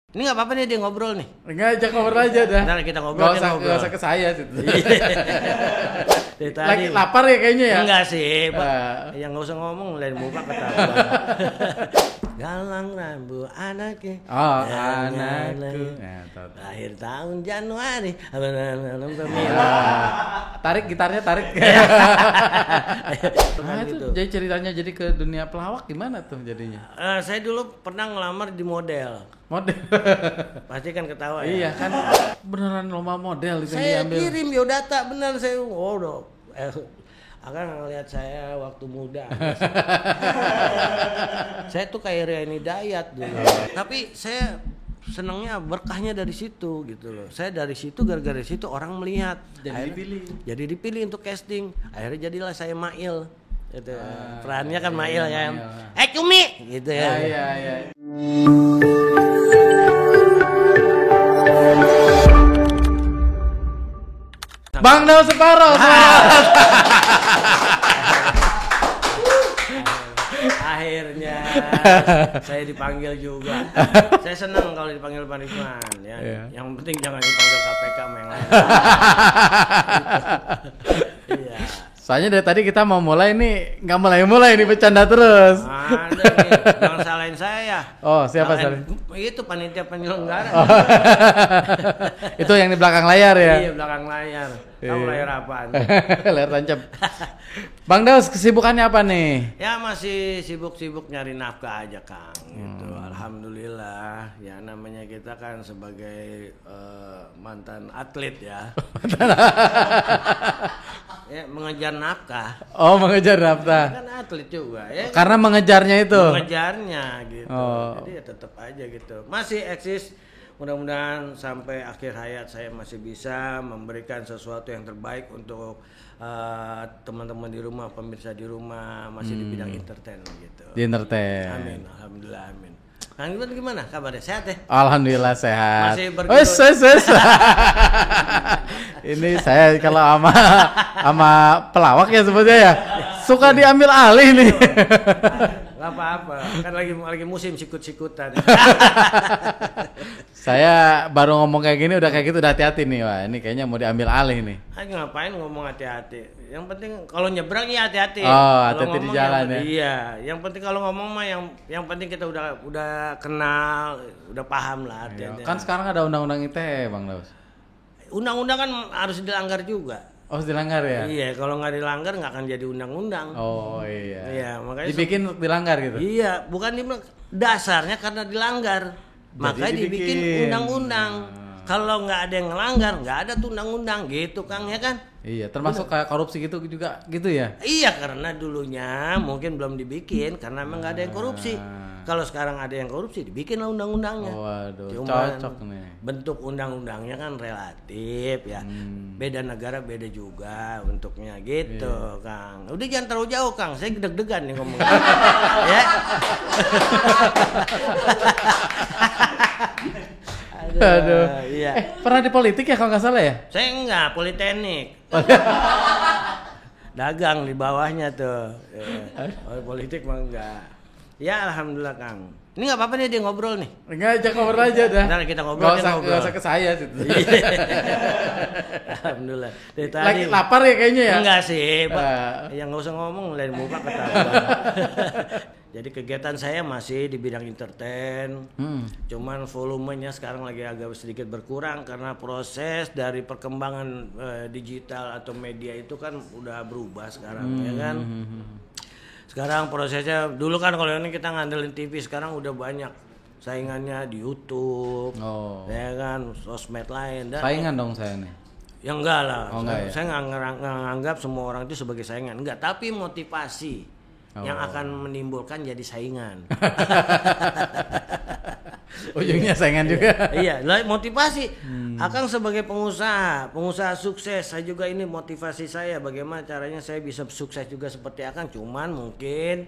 Ini nggak apa-apa nih dia ngobrol nih. Enggak, ajak ngobrol aja dah. Ntar kita ngobrol. Nggak usah ke saya situ. Tadi lapar ya kayaknya ya? Enggak sih, Pak. Yang nggak usah ngomong, lain muka ketahuan. Galang rambu anaknya. Oh, anakku. Akhir tahun Januari. Tarik gitarnya, tarik. Nah, itu gitu. jadi ceritanya jadi ke dunia pelawak gimana tuh jadinya? Saya dulu pernah ngelamar di model. Model. Pasti kan ketawa ya. Iya kan beneran lomba model itu Saya diambil. kirim biodata bener saya. Akan ngelihat saya waktu muda. Saya tuh kayak Riani Dayat dulu. Tapi saya senangnya berkahnya dari situ gitu loh. Saya dari situ gara-gara situ orang melihat. Jadi dipilih untuk casting. Akhirnya jadilah saya Mail. Gitu. Perannya kan Mail kan. Cumi gitu ya. Iya. Bang Daud Separoh. Akhirnya saya dipanggil juga. Saya senang kalau dipanggil Pak Ridwan ya. Yeah. Yang penting jangan dipanggil KPK sama yang lain. Iya. Soalnya dari tadi kita mau mulai nih nggak mulai nih bercanda terus. Ada nih, jangan salahin saya. Oh, siapa salahin? Itu panitia penyelenggara. Oh. Itu yang di belakang layar ya? Iya, belakang layar. Kamu layar apaan? Layar tancap. Bang Daus, kesibukannya apa nih? Ya masih sibuk-sibuk nyari nafkah aja Kang. Gitu. Alhamdulillah. Ya namanya kita kan sebagai mantan atlet ya. Ya mengejar nafkah. Oh, mengejar nafkah. Kan atlet juga ya. Karena mengejarnya itu. Mengejarnya gitu. Oh. Jadi ya tetap aja gitu. Masih eksis. Mudah-mudahan sampai akhir hayat saya masih bisa memberikan sesuatu yang terbaik untuk teman-teman di rumah, pemirsa di rumah, masih di bidang entertain gitu. Di entertain. Amin, alhamdulillah, amin. Kang Iwan gimana kabarnya? Sehat ya? Alhamdulillah sehat. Masih bergelut. Ini saya kalau sama pelawak ya sebetulnya ya suka diambil alih nih. Gak apa-apa, kan lagi musim sikut-sikutan. Saya baru ngomong kayak gini udah kayak gitu udah hati-hati nih, wah ini kayaknya mau diambil alih nih. Ngapain ngomong hati-hati? Yang penting kalau nyebrang ya hati-hati. Oh, hati-hati di jalan ya. Iya, yang penting kalau ngomong mah yang penting kita udah kenal, udah paham lah hati-hati. Kan sekarang ada undang-undang ITE, Bang Daus. Undang-undang kan harus dilanggar juga. Oh, dilanggar ya? Iya, kalau nggak dilanggar nggak akan jadi undang-undang. Oh iya. Iya, makanya dibikin untuk dilanggar gitu. Iya, bukan dasarnya karena dilanggar. Makanya dibikin undang-undang. Kalau nggak ada yang ngelanggar, nggak ada tuh undang-undang gitu, Kang, ya kan? Iya, termasuk kayak korupsi gitu juga gitu ya? Iya, karena dulunya mungkin belum dibikin karena emang nggak ada yang korupsi. Kalau sekarang ada yang korupsi, dibikinlah undang-undangnya. Waduh, cuman cocok nih. Bentuk undang-undangnya kan relatif ya. Beda negara beda juga bentuknya gitu, Kang. Udah jangan terlalu jauh, Kang. Saya deg-degan nih ngomong. Ya. Aduh. Iya. Pernah di politik ya kalau nggak salah ya? Saya enggak, politeknik. Dagang di bawahnya tuh. Ya. Politik mah enggak. Ya alhamdulillah Kang. Ini nggak apa-apa nih dia ngobrol nih. Enggak, ajak ngobrol aja dah. Ntar kita ngobrol. Nggak usah ke saya situ. Alhamdulillah. Dari tadi. Lagi lapar ya kayaknya ya? Enggak sih, Pak. Yang nggak usah ngomong, lain muka ketahuan. Jadi kegiatan saya masih di bidang entertain. Cuman volumenya sekarang lagi agak sedikit berkurang karena proses dari perkembangan digital atau media itu kan udah berubah sekarang, ya kan? Sekarang prosesnya dulu kan kalau ini kita ngandelin TV, sekarang udah banyak saingannya di YouTube, ya kan, sosmed lain. Dan saingan dong saya nih. Ya enggak lah, saya nggak nganggap semua orang itu sebagai saingan, enggak. Tapi motivasi yang akan menimbulkan jadi saingan. Ujungnya saingan juga. Iya, motivasi. Akang sebagai pengusaha sukses, saya juga ini motivasi saya bagaimana caranya saya bisa sukses juga seperti Akang, cuman mungkin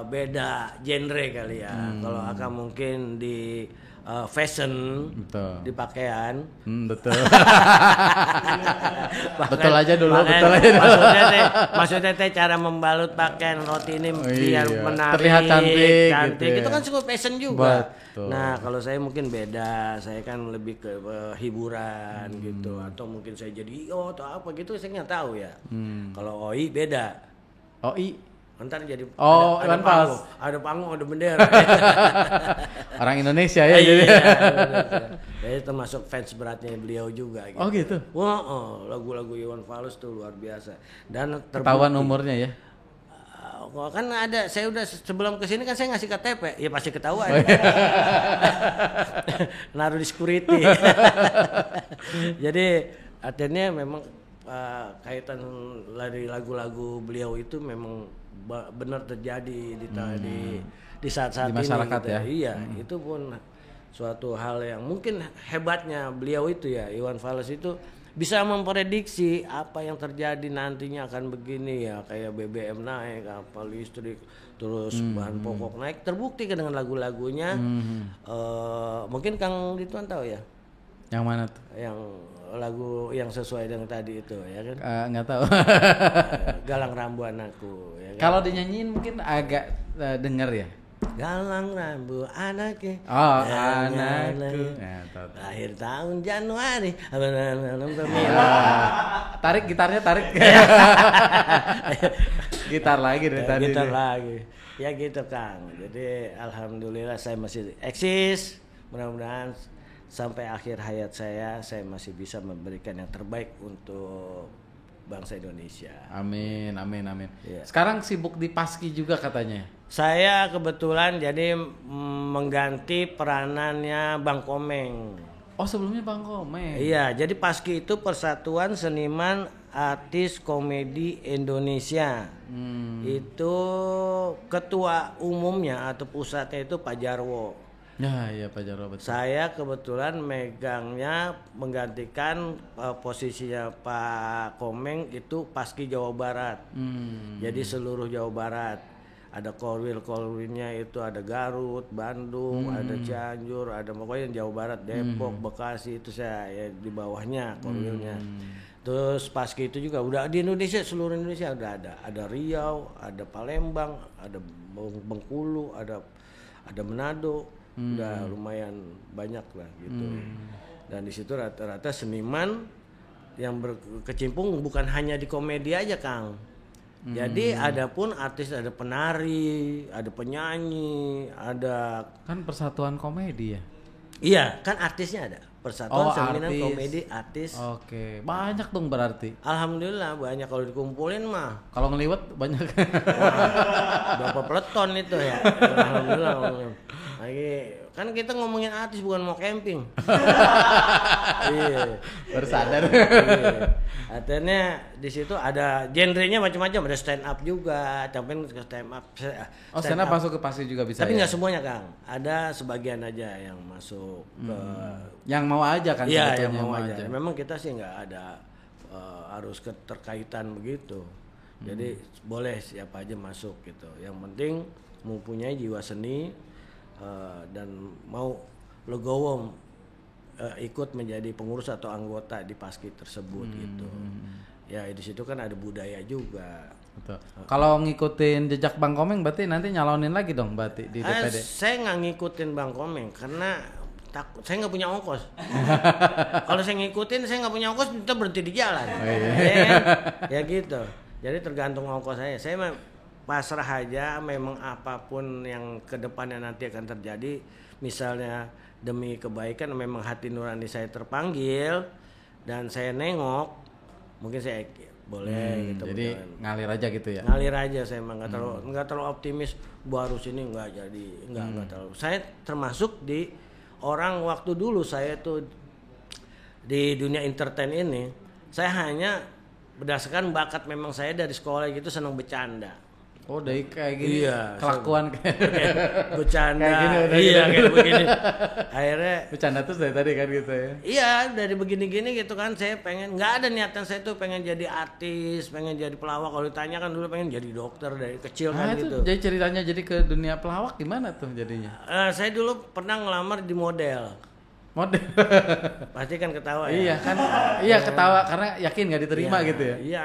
beda genre kali ya. Kalau Akang mungkin di fashion Betul. di pakaian. Betul. Betul aja dulu. Maksudnya teh cara membalut pakaian roti ini biar menarik, terlihat cantik gitu itu kan cukup fashion juga. Betul. Nah kalau saya mungkin beda, saya kan lebih ke hiburan gitu, atau mungkin saya jadi IO atau apa gitu, saya nggak tahu ya. Kalau OI beda. OI Ntar jadi Iwan Fals. Ada panggung, ada bendera. Orang Indonesia ya jadi. Jadi termasuk fans beratnya beliau juga gitu. Oh gitu. Wah, lagu-lagu Iwan Fals tuh luar biasa. Dan ketahuan umurnya ya. Kan ada, saya udah sebelum kesini kan saya ngasih KTP, ya pasti ketahuan. Naruh di security. Jadi artinya memang kaitan dari lagu-lagu beliau itu memang benar terjadi di saat-saat di masyarakat ini gitu. ya. Iya, itu pun suatu hal yang mungkin hebatnya beliau itu ya, Iwan Fals itu bisa memprediksi apa yang terjadi nantinya akan begini ya, kayak BBM naik, apa listrik, terus bahan pokok naik, terbukti kan dengan lagu-lagunya. Mungkin Kang Ridwan tahu ya? Yang mana tuh? Yang lagu yang sesuai dengan tadi itu ya kan? Nggak tahu. Galang rambu anakku. Ya kan? Kalau dinyanyiin mungkin agak denger ya. Galang rambu anakku. Oh, anakku. Akhir tahun Januari. Tarik gitarnya tarik. Gitar lagi dari tadi. Gitar lagi. Ya gitu Kang. Jadi alhamdulillah saya masih eksis. Mudah-mudahan sampai akhir hayat saya masih bisa memberikan yang terbaik untuk bangsa Indonesia. Amin, amin, amin. Ya. Sekarang sibuk di Paski juga katanya. Saya kebetulan jadi mengganti peranannya Bang Komeng. Oh sebelumnya Bang Komeng. Iya, jadi Paski itu Persatuan Seniman Artis Komedi Indonesia. Itu ketua umumnya atau pusatnya itu Pak Jarwo. Ya, iya Pak Jarwo betul. Saya kebetulan megangnya menggantikan posisinya Pak Komeng itu Paski Jawa Barat. Jadi seluruh Jawa Barat. Ada korwil-korwilnya itu ada Garut, Bandung, ada Cianjur, ada pokoknya Jawa Barat, Depok, Bekasi itu saya ya, di bawahnya korwilnya. Terus Paski itu juga udah di Indonesia, seluruh Indonesia udah ada. Ada Riau, ada Palembang, ada Bengkulu, ada Manado. Udah lumayan banyak lah gitu. Dan di situ rata-rata seniman yang berkecimpung bukan hanya di komedi aja Kang. Jadi ada pun artis, ada penari, ada penyanyi, ada kan Persatuan Komedi ya. Iya, kan artisnya ada. Persatuan Seniman artis. Komedi Artis. Oke, banyak dong berarti. Alhamdulillah banyak kalau dikumpulin mah. Kalau ngeliwat banyak. Berapa peleton itu ya. Alhamdulillah. Lagi kan kita ngomongin artis bukan mau camping. Iya. Baru sadar. Iya. Artinya di situ ada genrenya macam-macam, ada stand up juga, tapi stand up. Oh, stand up masuk ke Paski juga bisa. Tapi ya? nggak semuanya Kang. Ada sebagian aja yang masuk ke. Yang mau aja kan? Iya, yang sebetulnya mau aja. Memang kita sih nggak ada harus keterkaitan begitu. Jadi boleh siapa aja masuk gitu. Yang penting mempunyai jiwa seni dan mau legowo ikut menjadi pengurus atau anggota di Paski tersebut gitu. Ya di situ kan ada budaya juga. Betul. Kalau ngikutin jejak Bang Komeng berarti nanti nyalonin lagi dong berarti di DPD. Saya nggak ngikutin Bang Komeng karena takut, saya nggak punya ongkos. Kalau saya ngikutin, saya nggak punya ongkos, kita berhenti di jalan. Oh, iya. Ya gitu. Jadi tergantung ongkos saya. Saya pasrah aja, memang apapun yang kedepannya nanti akan terjadi. Misalnya demi kebaikan, memang hati nurani saya terpanggil dan saya nengok, mungkin saya boleh gitu. Jadi ngalir aja gitu ya. Ngalir aja, saya emang nggak terlalu optimis. Baru sini nggak jadi, nggak terlalu. Saya termasuk di orang waktu dulu saya tuh di dunia entertain ini, saya hanya berdasarkan bakat memang saya dari sekolah gitu senang bercanda. Oh, dari kayak gini Iya, kelakuan kayak bercanda. Kayak gini udah iya, gini. kayak begini. Akhirnya bercanda terus dari tadi kan gitu ya. iya dari begini-gini gitu kan saya pengen, nggak ada niatan saya tuh pengen jadi artis, pengen jadi pelawak. Kalau ditanya kan dulu pengen jadi dokter dari kecil kan itu gitu. jadi ceritanya jadi ke dunia pelawak gimana tuh jadinya? Saya dulu pernah ngelamar di model. Model. Pasti kan ketawa ya. Iya kan, iya ketawa karena yakin nggak diterima Iya, gitu ya. Iya,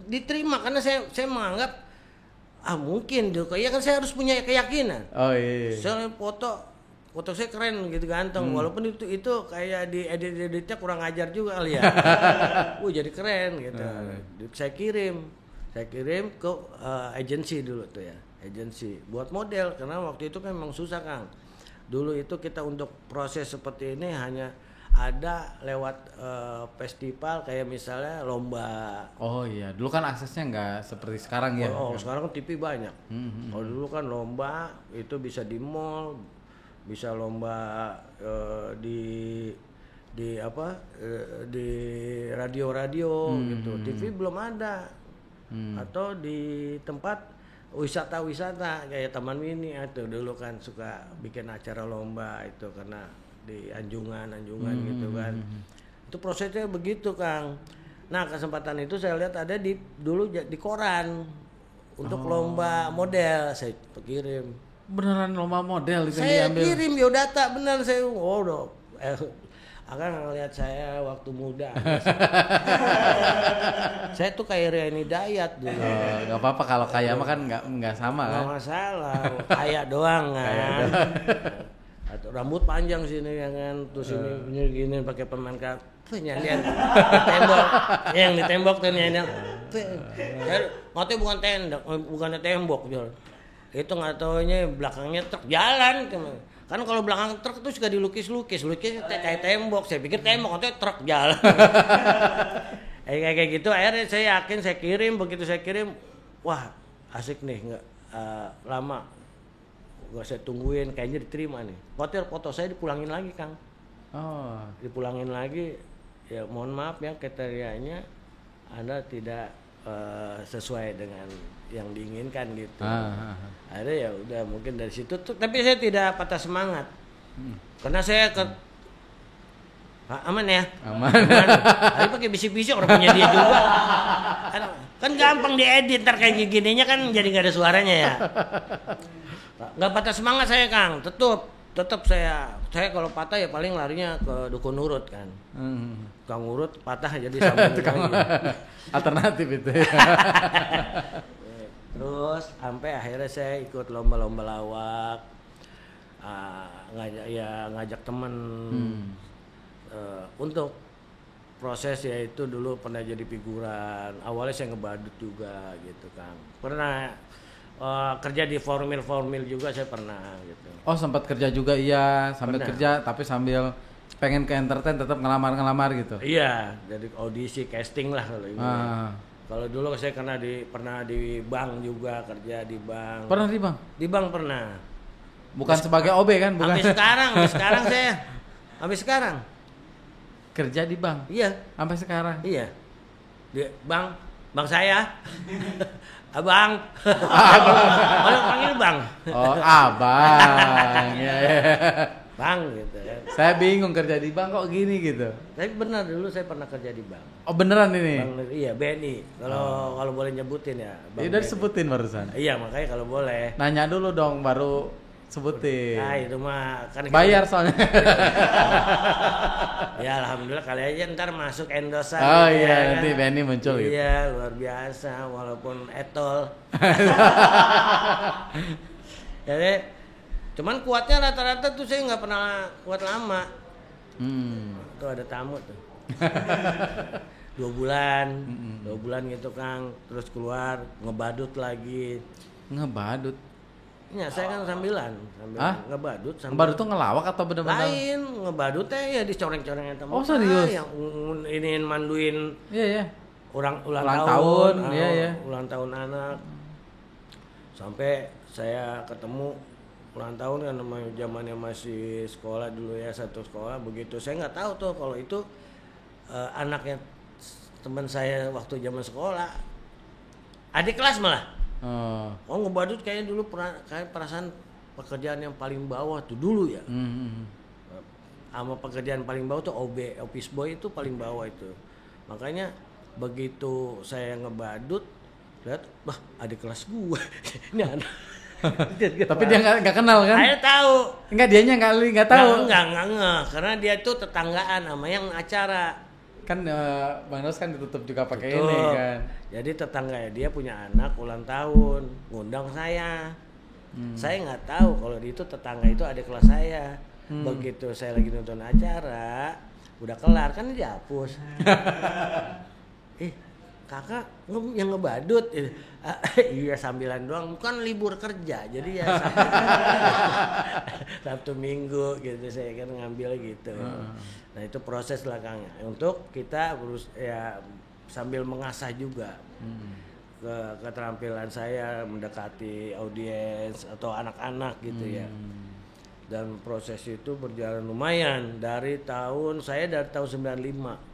diterima karena saya menganggap mungkin dulu. Iya kan saya harus punya keyakinan. Oh iya. Saya foto saya keren gitu ganteng, walaupun itu kayak di editnya kurang ajar juga kali ya. Jadi keren gitu. Saya kirim ke agensi dulu tuh ya, agensi buat model karena waktu itu kan memang susah Kang. Dulu itu kita untuk proses seperti ini hanya ada lewat festival kayak misalnya lomba. Oh iya, dulu kan aksesnya nggak seperti sekarang ya. Oh, sekarang kan TV banyak. Kalau dulu kan lomba itu bisa di mall, bisa lomba di apa di radio-radio gitu. TV belum ada. Atau di tempat wisata kayak Taman Mini itu dulu kan suka bikin acara lomba itu karena di anjungan gitu kan. Itu prosesnya begitu Kang. Nah kesempatan itu saya lihat ada dulu di koran untuk lomba model, saya kirim. Beneran lomba model itu Saya yang diambil. kirim biodata bener saya. Akan ngelihat saya waktu muda. Saya tuh kayak Riani Dayat dulu. Gak apa-apa kalau kaya mah kan nggak sama kan. Nggak masalah, kaya doang kan. Atau rambut panjang sini ya kan, terus ini gini pakai permen karet. Nyanyian tembok, yang di tembok tuh nyanyian. Ngotot bukan tembok Jol. Itu nggak taunya belakangnya truk jalan. Kan kalau belakang truk itu suka dilukis kayak tembok. Saya pikir tembok, ngotot truk jalan. Kayak gitu akhirnya saya yakin saya kirim, begitu saya kirim, wah asik nih, nggak lama. Gak saya tungguin, kayaknya diterima nih. Foto saya dipulangin lagi Kang. Oh. Dipulangin lagi, ya mohon maaf ya kriterianya Anda tidak sesuai dengan yang diinginkan gitu. Akhirnya ya udah mungkin dari situ tuh, tapi saya tidak patah semangat. Karena saya aman ya. Aman. Tapi pakai bisik-bisik orang punya dia juga. Kan gampang diedit, ntar kayak gininya kan jadi nggak ada suaranya ya. Nggak patah semangat saya Kang, tetap saya kalau patah ya paling larinya ke dukun urut kan. Kang urut patah jadi sambung lagi. Alternatif itu ya. Terus sampai akhirnya saya ikut lomba-lomba lawak, ngajak temen untuk proses yaitu dulu pernah jadi figuran. Awalnya saya ngebadut juga gitu Kang. Pernah kerja di formil juga saya pernah gitu. Oh sempat kerja juga iya, sambil Pernah. kerja tapi sambil pengen ke entertain tetap ngelamar gitu. Iya, jadi audisi casting lah kalau ini. Kalau dulu saya pernah di bank juga, kerja di bank. Pernah di Bang? Di bank pernah. Bukan sebagai OB kan? Bukan. Sampai sekarang saya. Sampai sekarang. Kerja di bank? Iya. Sampai sekarang? Iya. Di bank saya. Abang. Orang panggil Bang. Oh, abang. Ya. Bang gitu kan. Saya bingung kerja di bank kok gini gitu. Tapi benar dulu saya pernah kerja di bank. Oh beneran ini? Bank, iya BNI. Kalau boleh nyebutin ya. Ya udah disebutin barusan. Iya makanya kalau boleh. Nanya dulu dong baru sebutin. Nah itu mah kan bayar soalnya. Ya alhamdulillah kali aja ntar masuk endosan. Oh gitu, iya ya, nanti kan? Benny muncul gitu. Iya luar biasa walaupun etol. Jadi cuman kuatnya rata-rata tuh saya nggak pernah kuat lama. Tuh ada tamu tuh. 2 bulan gitu Kang, terus keluar ngebadut lagi. Ngebadut? Ya saya kan sambilan ngebadut. Ngebadut tuh ngelawak atau bener-bener? Lain, ngebadutnya ya dicoreng-corengin teman. Oh serius? Yang iniin manduin. Iya. Ulang tahun, iya. Ulang tahun anak. Sampai saya ketemu ulang tahun kan namanya zamannya masih sekolah dulu ya, satu sekolah begitu. Saya nggak tahu tuh kalau itu anaknya teman saya waktu zaman sekolah. Adik kelas malah. Oh ngebadut kayaknya dulu kayak perasaan pekerjaan yang paling bawah tuh dulu ya. Sama pekerjaan paling bawah tuh office boy itu paling bawah itu. Makanya begitu saya ngebadut, lihat, wah ada kelas gua. Ini anak. Tapi dia nggak kenal kan? Saya tahu. Enggak, dianya nggak tahu. Enggak, karena dia tuh tetanggaan sama yang acara. Kan Bang Nos kan ditutup juga pakai ini kan. Jadi tetangganya dia punya anak ulang tahun, ngundang saya. Saya nggak tahu kalau itu tetangga itu adik kelas saya. Begitu saya lagi nonton acara, udah kelar kan dihapus. Kakak yang ngebadut. Iya sambilan doang, bukan libur kerja. Jadi ya Sabtu Minggu gitu saya kan ngambil gitu. Nah itu proses belakangnya untuk kita sambil mengasah juga keterampilan saya mendekati audiens atau anak-anak gitu ya. Dan proses itu berjalan lumayan dari tahun 95.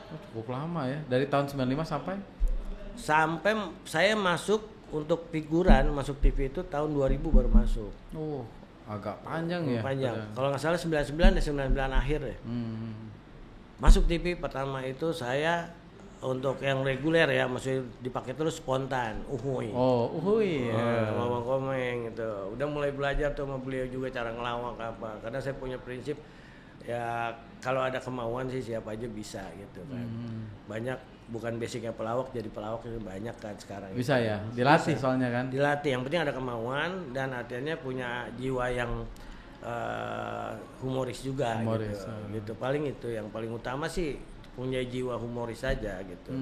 Cukup lama ya, dari tahun 95 sampai saya masuk untuk figuran masuk TV itu tahun 2000 baru masuk. Oh, agak panjang ya. Panjang. Kalau nggak salah 99 akhir ya. Masuk TV pertama itu saya untuk yang reguler ya, maksudnya dipakai terus spontan, uhuy. Oh, uhuy. Ngomong komeng gitu. Udah mulai belajar tuh sama beliau juga cara ngelawak apa. Karena saya punya prinsip ya kalau ada kemauan sih siapa aja bisa gitu kan. Banyak bukan basicnya pelawak, jadi pelawak itu banyak kan sekarang. Bisa ya, dilatih soalnya kan. Dilatih, yang penting ada kemauan dan artinya punya jiwa yang humoris juga gitu. Paling itu yang paling utama sih punya jiwa humoris saja gitu.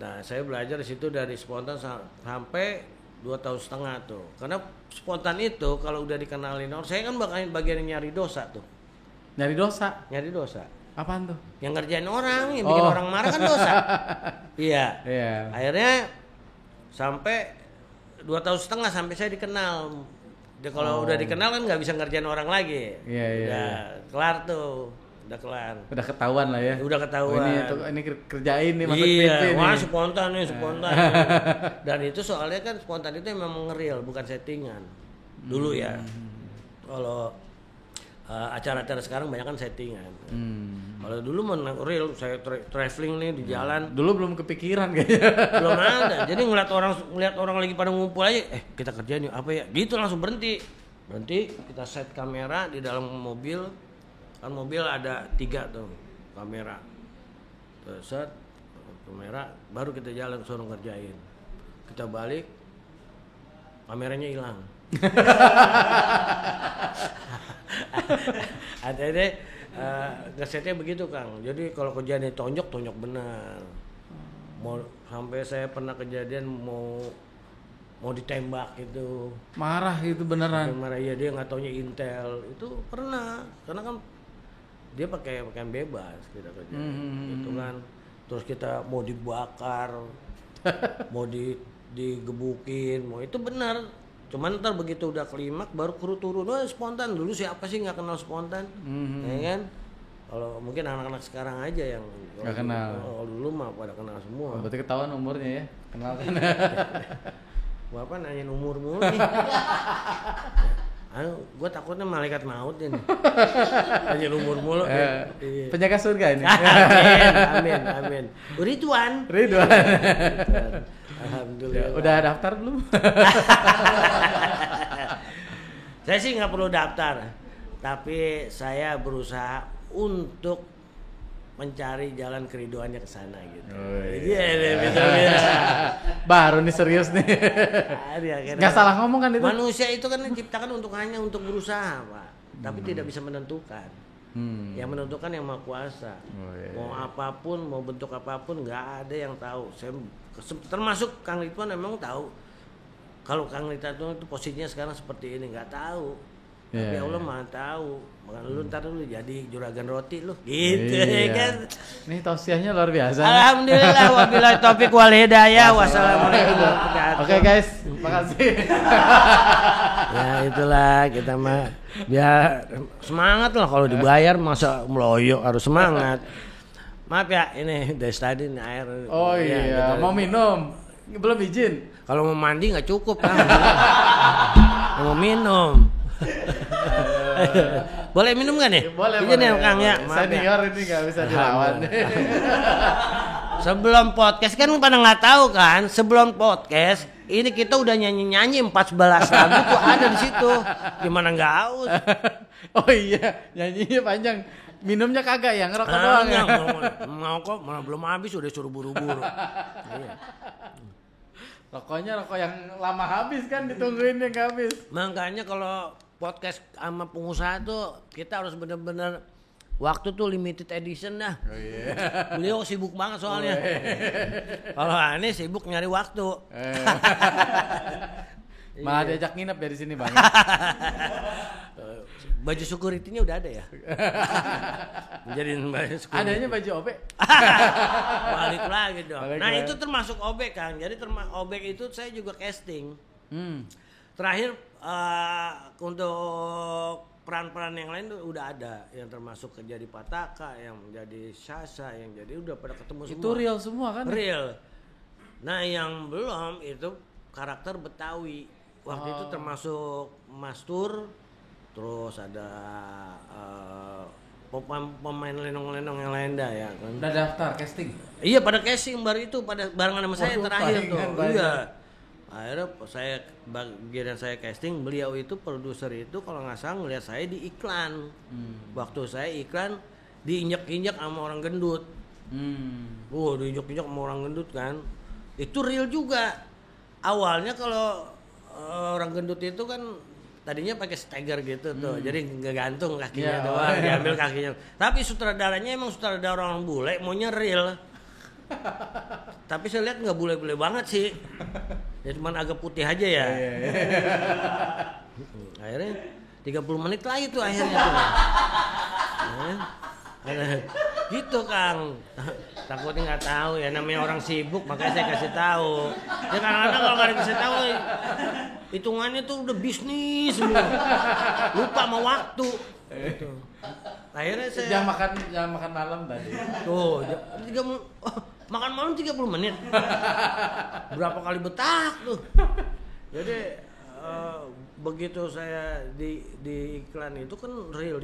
Nah saya belajar di situ dari spontan sampai 2,5 tahun tuh. Karena spontan itu kalau udah dikenalin orang, saya kan bagian nyari dosa tuh. Nyari dosa? Nyari dosa. Apaan tuh? Yang ngerjain orang, yang bikin orang marah kan dosa. Iya. Akhirnya sampai 2,5 tahun sampai saya dikenal. Kalau udah dikenal kan nggak bisa ngerjain orang lagi. Udah kelar tuh. Udah ketahuan lah ya. Udah ketahuan. Ini kerjain nih masuk TV nih. Wah spontan. Dan itu soalnya kan spontan itu memang real, bukan settingan. Dulu ya. Kalau acara-acara sekarang banyak kan settingan. Kalau dulu real, saya traveling nih di jalan. Dulu belum kepikiran kayaknya. Belum ada. Jadi ngeliat orang lagi pada ngumpul aja, kita kerjain yuk apa ya? Gitu langsung berhenti, kita set kamera di dalam mobil. Kan mobil ada 3 tuh kamera, set kamera, baru kita jalan suruh ngerjain. Kita balik, kameranya hilang. Ada ngesetnya begitu Kang. Jadi kalau kejadian tonjok benar. Mau sampai saya pernah kejadian mau ditembak gitu. Marah itu beneran. Marah iya, dia nggak taunya intel itu pernah. Karena kan dia pakaian bebas kita kerja gitu kan. Terus kita mau dibakar, mau digebukin, mau itu benar. Cuman ntar begitu udah klimak baru kru turun. Spontan dulu siapa sih nggak kenal spontan, ya kan? Kalau mungkin anak-anak sekarang aja yang nggak kenal. Kalau dulu mah pada kenal semua. Berarti ketahuan umurnya ya, kenal kan? Bapak nanyain umur mulu nih. Gue takutnya malaikat maut ini. Nanyain umur mulu. Penjaga surga ini. Amin. Ridwan. Alhamdulillah. Udah daftar belum? Saya sih nggak perlu daftar, tapi saya berusaha untuk mencari jalan keriduannya ke sana gitu. Baru nih serius nih. Nggak salah ngomong kan itu. Manusia itu kan diciptakan hanya untuk berusaha, Pak. Tapi tidak bisa menentukan. Yang menentukan yang Maha Kuasa. Mau apapun, mau bentuk apapun, nggak ada yang tahu. Saya termasuk Kang Ridwan memang tahu. Kalau Kang Ridwan itu posisinya sekarang seperti ini, nggak tahu. Tapi Allah Maha tahu. Makanya lu ntar lu jadi juragan roti lu. Gitu kan. Ini tausiahnya luar biasa. Alhamdulillah wabillahi taufik wal hidayah. Wassalamualaikum warahmatullahi wabarakatuh. Oke guys, makasih. Ya itulah kita mah biar semangat lah, kalau dibayar masa meloyo, harus semangat. Maaf ya, ini dari tadi ini air. Oh iya, mau minum. Belum izin. Kalau mau mandi nggak cukup kan. Mau minum. Boleh minum nggak nih? Boleh. Izin ya Kang ya. Senior ini nggak bisa dilawan. Sebelum podcast kan pada nggak tahu kan. Sebelum podcast ini kita udah nyanyi 14 lagu tuh ada di situ. Gimana nggak haus? Oh iya, nyanyinya panjang. Minumnya kagak ya, ngerokok doang ya. Mau kok, malah belum habis udah suruh buru-buru. Iya. Rokoknya rokok yang lama habis kan, ditungguin yang nggak habis. Makanya kalau podcast sama pengusaha tuh kita harus bener-bener waktu tuh limited edition dah. Oh iya. Beliau sibuk banget soalnya. Kalau aneh sibuk nyari waktu. Malah diajak nginep dari sini Bang. Baju security-nya udah ada ya? Jadiin baju security. Adanya baju OB. Balik lagi dong. Balik Nah lagi. itu termasuk OB Kang. Jadi OB itu saya juga casting. Terakhir untuk peran-peran yang lain udah ada. Yang termasuk jadi Pataka, yang menjadi Sasa, yang jadi udah pada ketemu semua. Itu real semua kan? Real. Nah yang belum itu karakter Betawi. Waktu itu termasuk Mastur, terus ada pemain lenong-lenong yang lain dah ya kan. Udah daftar casting? Iya pada casting baru itu pada barengan sama saya terakhir tuh. Banyak. Iya. Akhirnya saya bagian saya casting, beliau itu produser itu kalau nggak salah ngeliat saya di iklan. Waktu saya iklan diinjak-injak sama orang gendut. Diinjak-injak sama orang gendut kan. Itu real juga. Awalnya kalau orang gendut itu kan tadinya pakai steger gitu tuh, jadi nggak gantung kakinya doang, diambil kakinya. Tapi sutradaranya emang sutradara orang bule, maunya real. Tapi saya lihat nggak bule-bule banget sih, ya cuman agak putih aja ya. Akhirnya 30 menit lagi tuh akhirnya tuh. Gitu Kang. Takutnya nggak tahu ya, namanya orang sibuk makanya saya kasih tahu. Ya kadang-kadang kalau nggak dikasih tahu hitungannya tuh udah bisnis semua. Lupa sama waktu. Gitu. Akhirnya saya Jam makan malam tadi. tuh makan malam 30 menit. Berapa kali betak tuh. Jadi begitu saya di iklan itu kan real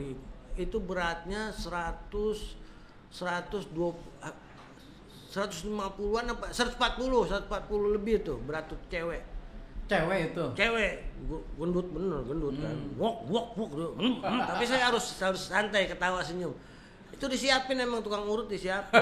itu beratnya 150-an apa 140 lebih tuh berat tuh cewek gendut kan wok tapi saya harus santai ketawa senyum itu disiapin emang tukang urut disiapin.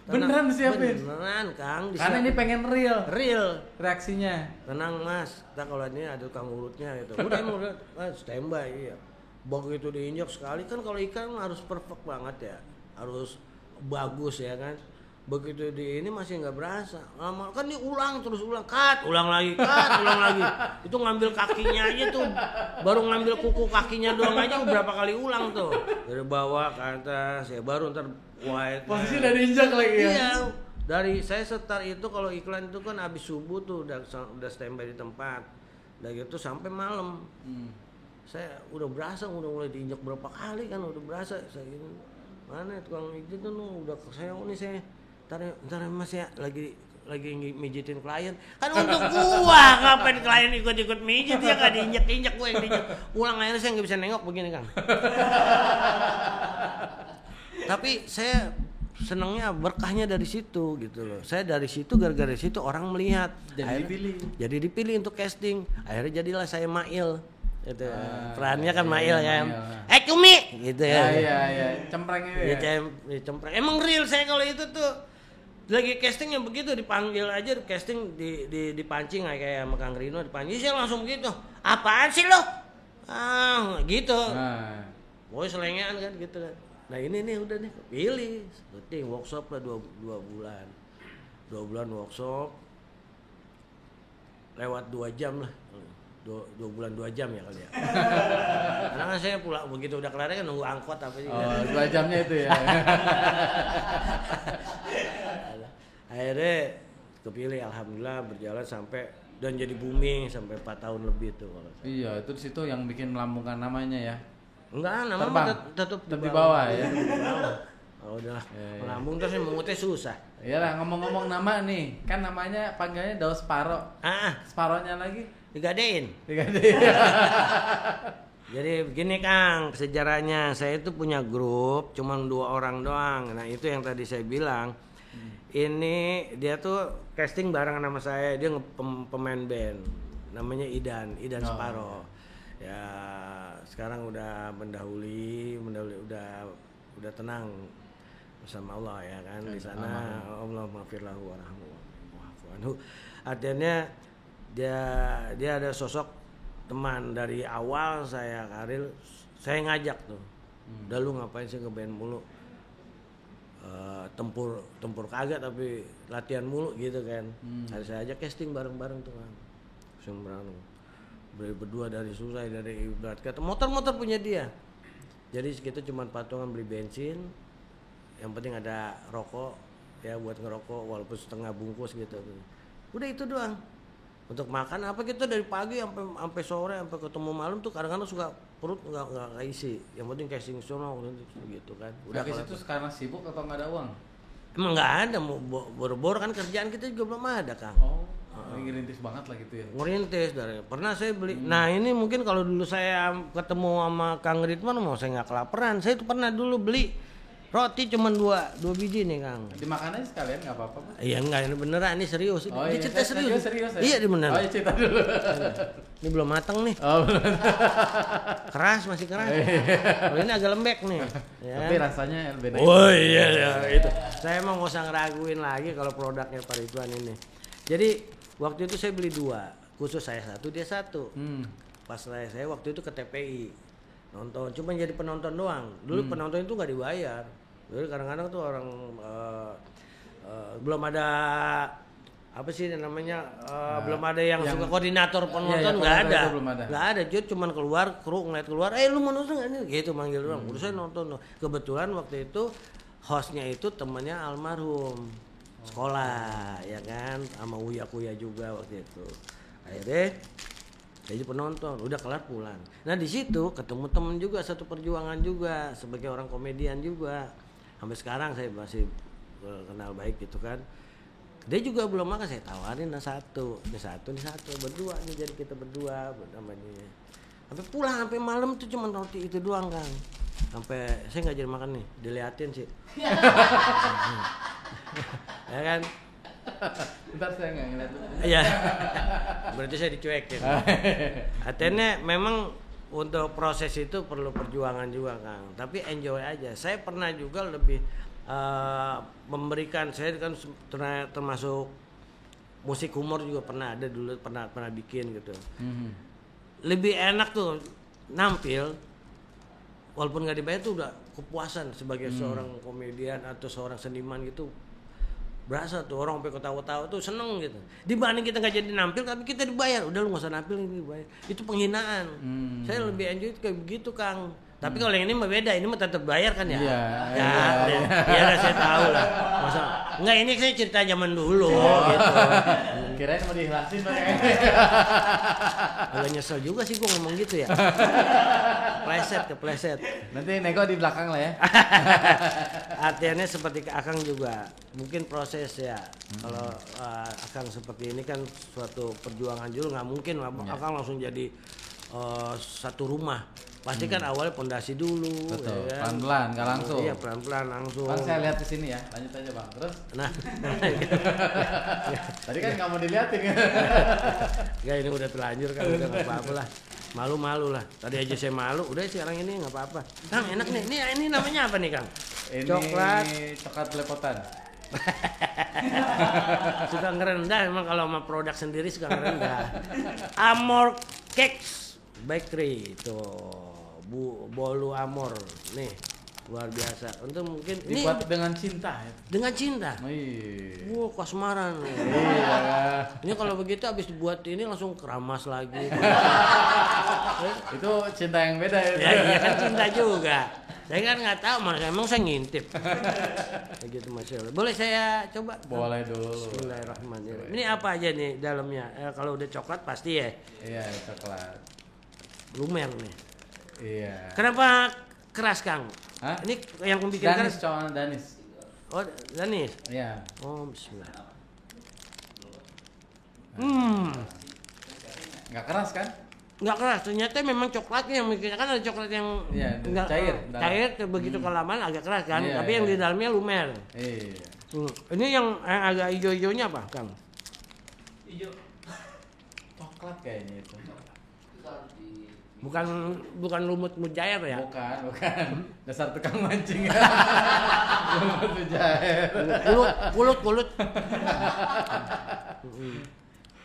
Beneran disiapin? Beneran Kang disiapin. Karena ini pengen real reaksinya. Tenang Mas, kita kalau ini ada tukang urutnya gitu. Udah emang udah standby iya. Begitu diinjak sekali kan kalau ikan harus perfect banget ya, harus bagus ya kan. Begitu di ini masih nggak berasa, lama kan diulang terus ulang lagi. Itu ngambil kakinya aja tuh, baru ngambil kuku kakinya doang aja berapa kali ulang tuh, dari bawah ke atas ya baru ntar white. Posisi udah diinjak lagi ya. Iya, dari saya setar itu kalau iklan itu kan habis subuh tuh udah standby di tempat, udah gitu sampai malam. Saya udah berasa udah mulai diinjak berapa kali kan udah berasa saya gini mana tukang itu tuh udah saya nih saya ntar Mas ya lagi mijitin klien kan untuk gua ngapain klien ikut mijit ya kan diinjak gua yang diinjak ulang akhirnya saya nggak bisa nengok begini Kang. Tapi saya senangnya berkahnya dari situ gitu loh. Saya dari situ gara-gara situ orang melihat jadi dipilih untuk casting akhirnya jadilah saya Mail. Itu perannya kan Mail ya. Cumi gitu ya. Iya. Cemprengnya ya. Cempreng. Emang real saya kalau itu tuh lagi castingnya begitu dipanggil aja casting dipancing kayak sama Kang Rino dipancing saya langsung gitu. Apaan sih lo? Gitu. Woi selengean kan gitu kan. Nah ini nih udah nih pilih syuting workshop lah 2 bulan. 2 bulan workshop. Lewat 2 jam lah. 2 bulan 2 jam ya kali ya. Karena saya pulang begitu udah kelar kan nunggu angkot apa sih. 2 jamnya itu ya. Akhirnya kepilih alhamdulillah berjalan sampai dan jadi booming sampai 4 tahun lebih tuh kalau saya. Iya, itu di situ yang bikin melambungkan namanya ya. Enggak, nama tetap di bawah ya. Oh, udahlah. Melambung terus mengutnya susah. Iyalah, ngomong-ngomong nama nih, kan namanya panggilnya Daus Sparo. Sparonya lagi digadein. Digadein. Jadi begini Kang, sejarahnya saya itu punya grup, cuma 2 orang doang. Nah itu yang tadi saya bilang. Ini dia tuh casting bareng sama saya, dia pemain band, namanya Idan Sparo. Ya sekarang udah mendahului udah tenang bersama Allah ya kan di sana. Allah maghfirlahu warahmatullahi. Artinya dia ada sosok teman dari awal saya karir, saya ngajak tuh. Udah lu ngapain sih ngeband mulu? Tempur kagak tapi latihan mulu gitu kan. Saya ajak casting bareng-bareng tuh kan. Berdua dari susah, dari ibarat kata motor punya dia. Jadi kita cuma patungan beli bensin, yang penting ada rokok ya buat ngerokok walaupun setengah bungkus gitu. Udah itu doang. Untuk makan apa kita dari pagi sampai sore sampai ketemu malam tuh kadang-kadang suka perut nggak isi. Yang penting casing sono gitu kan. Udah ke situ karena sibuk atau nggak ada uang? Emang nggak ada, mau boro-boro kan kerjaan kita juga belum ada Kang. Ngerintis banget lah gitu ya. Ngerintis pernah saya beli. Nah ini mungkin kalau dulu saya ketemu sama Kang Ridwan mau saya nggak kelaparan. Saya tuh pernah dulu beli roti cuma 2 biji nih Kang. Dimakan aja sekalian nggak apa-apa. Iya enggak, ini beneran, ini serius. Ini cerita serius. Iya di beneran. Oh iya cerita dulu. Ini belum matang nih. Keras, masih keras. Kalau ini agak lembek nih. Ya. Tapi rasanya beda. Oh iya itu. Saya emang nggak usah ngeraguin lagi kalau produknya Pak Ridwan ini. Jadi waktu itu saya beli 2, khusus saya 1, dia 1. Pas saya waktu itu ke TPI nonton, cuma jadi penonton doang. Dulu penonton itu nggak dibayar. Jadi kadang-kadang tuh orang belum ada apa sih namanya belum ada yang suka koordinator penonton, nggak ada. Dia cuma keluar, kru ngeliat keluar, lu mau nonton nggak nih? Gitu manggil orang. Udah saya nonton. Kebetulan waktu itu hostnya itu temannya almarhum sekolah ya kan, sama Uya juga waktu itu. Akhirnya jadi penonton, udah kelar pulang. Nah di situ ketemu temen juga, satu perjuangan juga sebagai orang komedian juga. Sampai sekarang saya masih kenal baik gitu kan. Dia juga belum makan, saya tawarin satu, berdua nih, jadi kita berdua namanya. Sampai pulang sampai malam tuh cuma roti itu doang Kang. Sampai saya nggak jadi makan nih, diliatin sih. Ya kan? Bentar saya nggak ngeliat. Iya. Berarti saya dicuekin. Artinya memang untuk proses itu perlu perjuangan juga Kang. Tapi enjoy aja. Saya pernah juga lebih memberikan, saya kan termasuk musik humor juga pernah ada dulu, pernah bikin gitu. Lebih enak tuh nampil walaupun nggak dibayar tuh udah kepuasan sebagai seorang komedian atau seorang seniman gitu. Berasa tuh orang sampai ketawa-tawa tuh seneng gitu. Dibanding kita nggak jadi nampil tapi kita dibayar, udah lu nggak usah nampil, ini dibayar. Itu penghinaan. Saya lebih enjoy kayak begitu Kang. Tapi kalau yang ini mah beda, ini mah tetap bayar kan ya? Iya, saya tahu lah. Masa enggak, ini saya cerita zaman dulu gitu. Kirain mau diikhlasin Pak. Agak nyesel juga sih gua ngomong gitu ya. Kepleset. Nanti nego di belakang lah ya. Artinya seperti ke Akang juga, mungkin proses ya. Kalau Akang seperti ini kan suatu perjuangan juga, nggak mungkin Akang langsung jadi satu rumah. Pasti kan awalnya pondasi dulu. Betul. Ya kan? Pelan-pelan, nggak langsung. Iya, pelan-pelan langsung. Bang, saya lihat di sini ya. Lanjut aja Bang. Terus? Nah. Tadi kan nggak mau dilihatin. Ya ini udah terlanjur kan, udah nggak apa-apa lah. Malu-malu lah. Tadi aja saya malu, udah sekarang ini nggak apa-apa. Kang enak nih. Ini namanya apa nih Kang? Ini coklat belepotan. Suka ngerendah emang kalau sama produk sendiri suka ngerendah. Amor Cakes Bakery itu bolu amor nih luar biasa. Untuk mungkin dibuat dengan cinta ya. Dengan cinta. Iya. Kasmaran. Iya. Ini kalau begitu habis dibuat ini langsung keramas lagi. Itu cinta yang beda ya. Ya iya kan cinta juga. Saya kan nggak tahu, emang saya ngintip. Begitu Mas Yol. Boleh saya coba? Boleh dulu. Bismillahirrahmanirrahim. Ini apa aja nih dalamnya? Kalau udah coklat pasti ya? Iya, coklat. Lumer nih. Iya. Kenapa keras Kang? Hah? Ini yang bikin Danis, keras. cowok Danis. Oh, Danis. Iya. Oh, bismillah. Nggak keras kan? Nggak keras, ternyata memang coklatnya yang bikin, kan ada coklat yang Iya, nggak cair. cair begitu kelamaan agak keras kan, Iya, tapi yang iya. di dalamnya lumer. Iya. Ini yang agak hijau-hijaunya apa, Kang? Coklat kayaknya itu. Bukan lumut mujair ya? Bukan. Dasar tukang mancing. Lumut mujair. Kulut.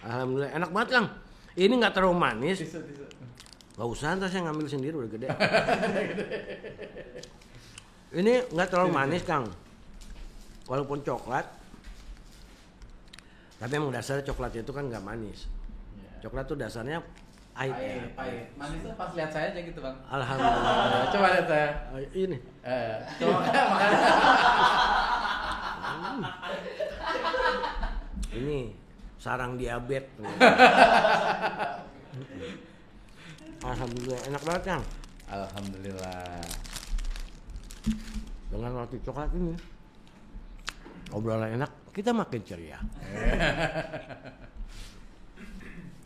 Alhamdulillah, enak banget Kang. Ini nggak terlalu manis. Tisu. Gak usah, ntar saya ngambil sendiri udah gede. Ini nggak terlalu manis Kang. Walaupun coklat, tapi emang dasarnya coklat itu kan nggak manis. Coklat tuh dasarnya pahit. Manis tuh pas lihat saya aja gitu bang. Alhamdulillah. Coba lihat saya. Ini. Coba makan. Ini sarang diabetes. Alhamdulillah, enak banget Kang. Alhamdulillah. Dengan roti coklat ini, obrolan enak, kita makin ceria.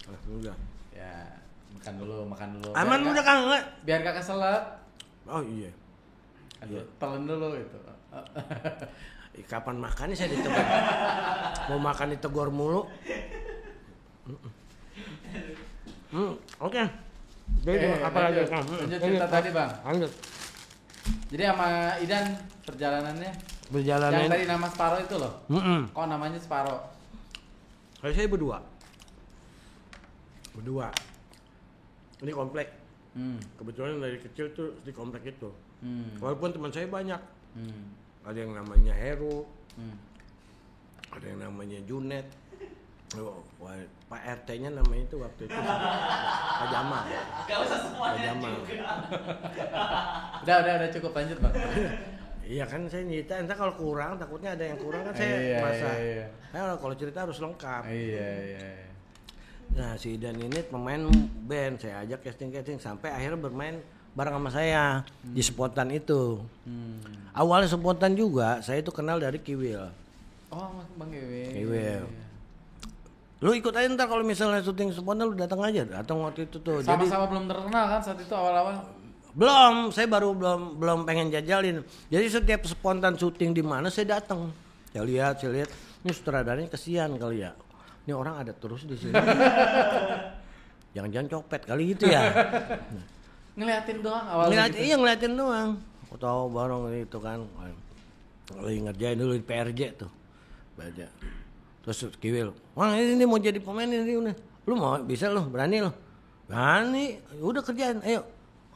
Alhamdulillah. Ya, makan dulu. Aman udah Kang, enggak? Biar gak keselak. Oh iya. Aduh, telan dulu itu. Kapan makannya saya ditegur. Mau makan ditegur mulu. Oke. Jadi apa lagi Kang? Lanjut cerita tadi bang. Lanjut. Jadi sama Idan perjalanannya. Perjalanan. Yang tadi nama Sparo itu loh. Kok namanya Sparo? Saya berdua. Ini komplek. Kebetulan dari kecil tuh di komplek itu. Walaupun teman saya banyak. Ada yang namanya Heru. Ada yang namanya Junet. Pak RT-nya namanya itu waktu itu Pak Jamal. Gak usah semuanya Pak Jamal. Udah cukup lanjut bang. Iya kan saya cerita, entah kalau kurang takutnya ada yang kurang kan saya masa. Iya. Kalau cerita harus lengkap. Iya. Nah si Idan ini pemain band, saya ajak casting sampai akhirnya bermain bareng sama saya di Spontan itu. Awalnya Spontan juga saya itu kenal dari Kiwil. Oh bang Kiwil. Kiwil. Lu ikut aja ntar kalau misalnya syuting Spontan lu datang aja. Datang waktu itu tuh. Sama-sama belum terkenal kan saat itu awal-awal. Belum, saya baru belum pengen jajalin. Jadi setiap Spontan syuting di mana saya datang. Saya lihat, ini sutradaranya kesian kali ya. Ini orang ada terus di sini. Jangan-jangan copet kali gitu ya. Ngeliatin doang awalnya. Iya ngeliatin doang. Aku tahu bareng itu kan. Lagi ngerjain dulu di PRJ tuh. Baca. Terus Kiwil, wah ini mau jadi pemain ini. Lu mau bisa lu, berani lu. Berani, udah kerjain, ayo.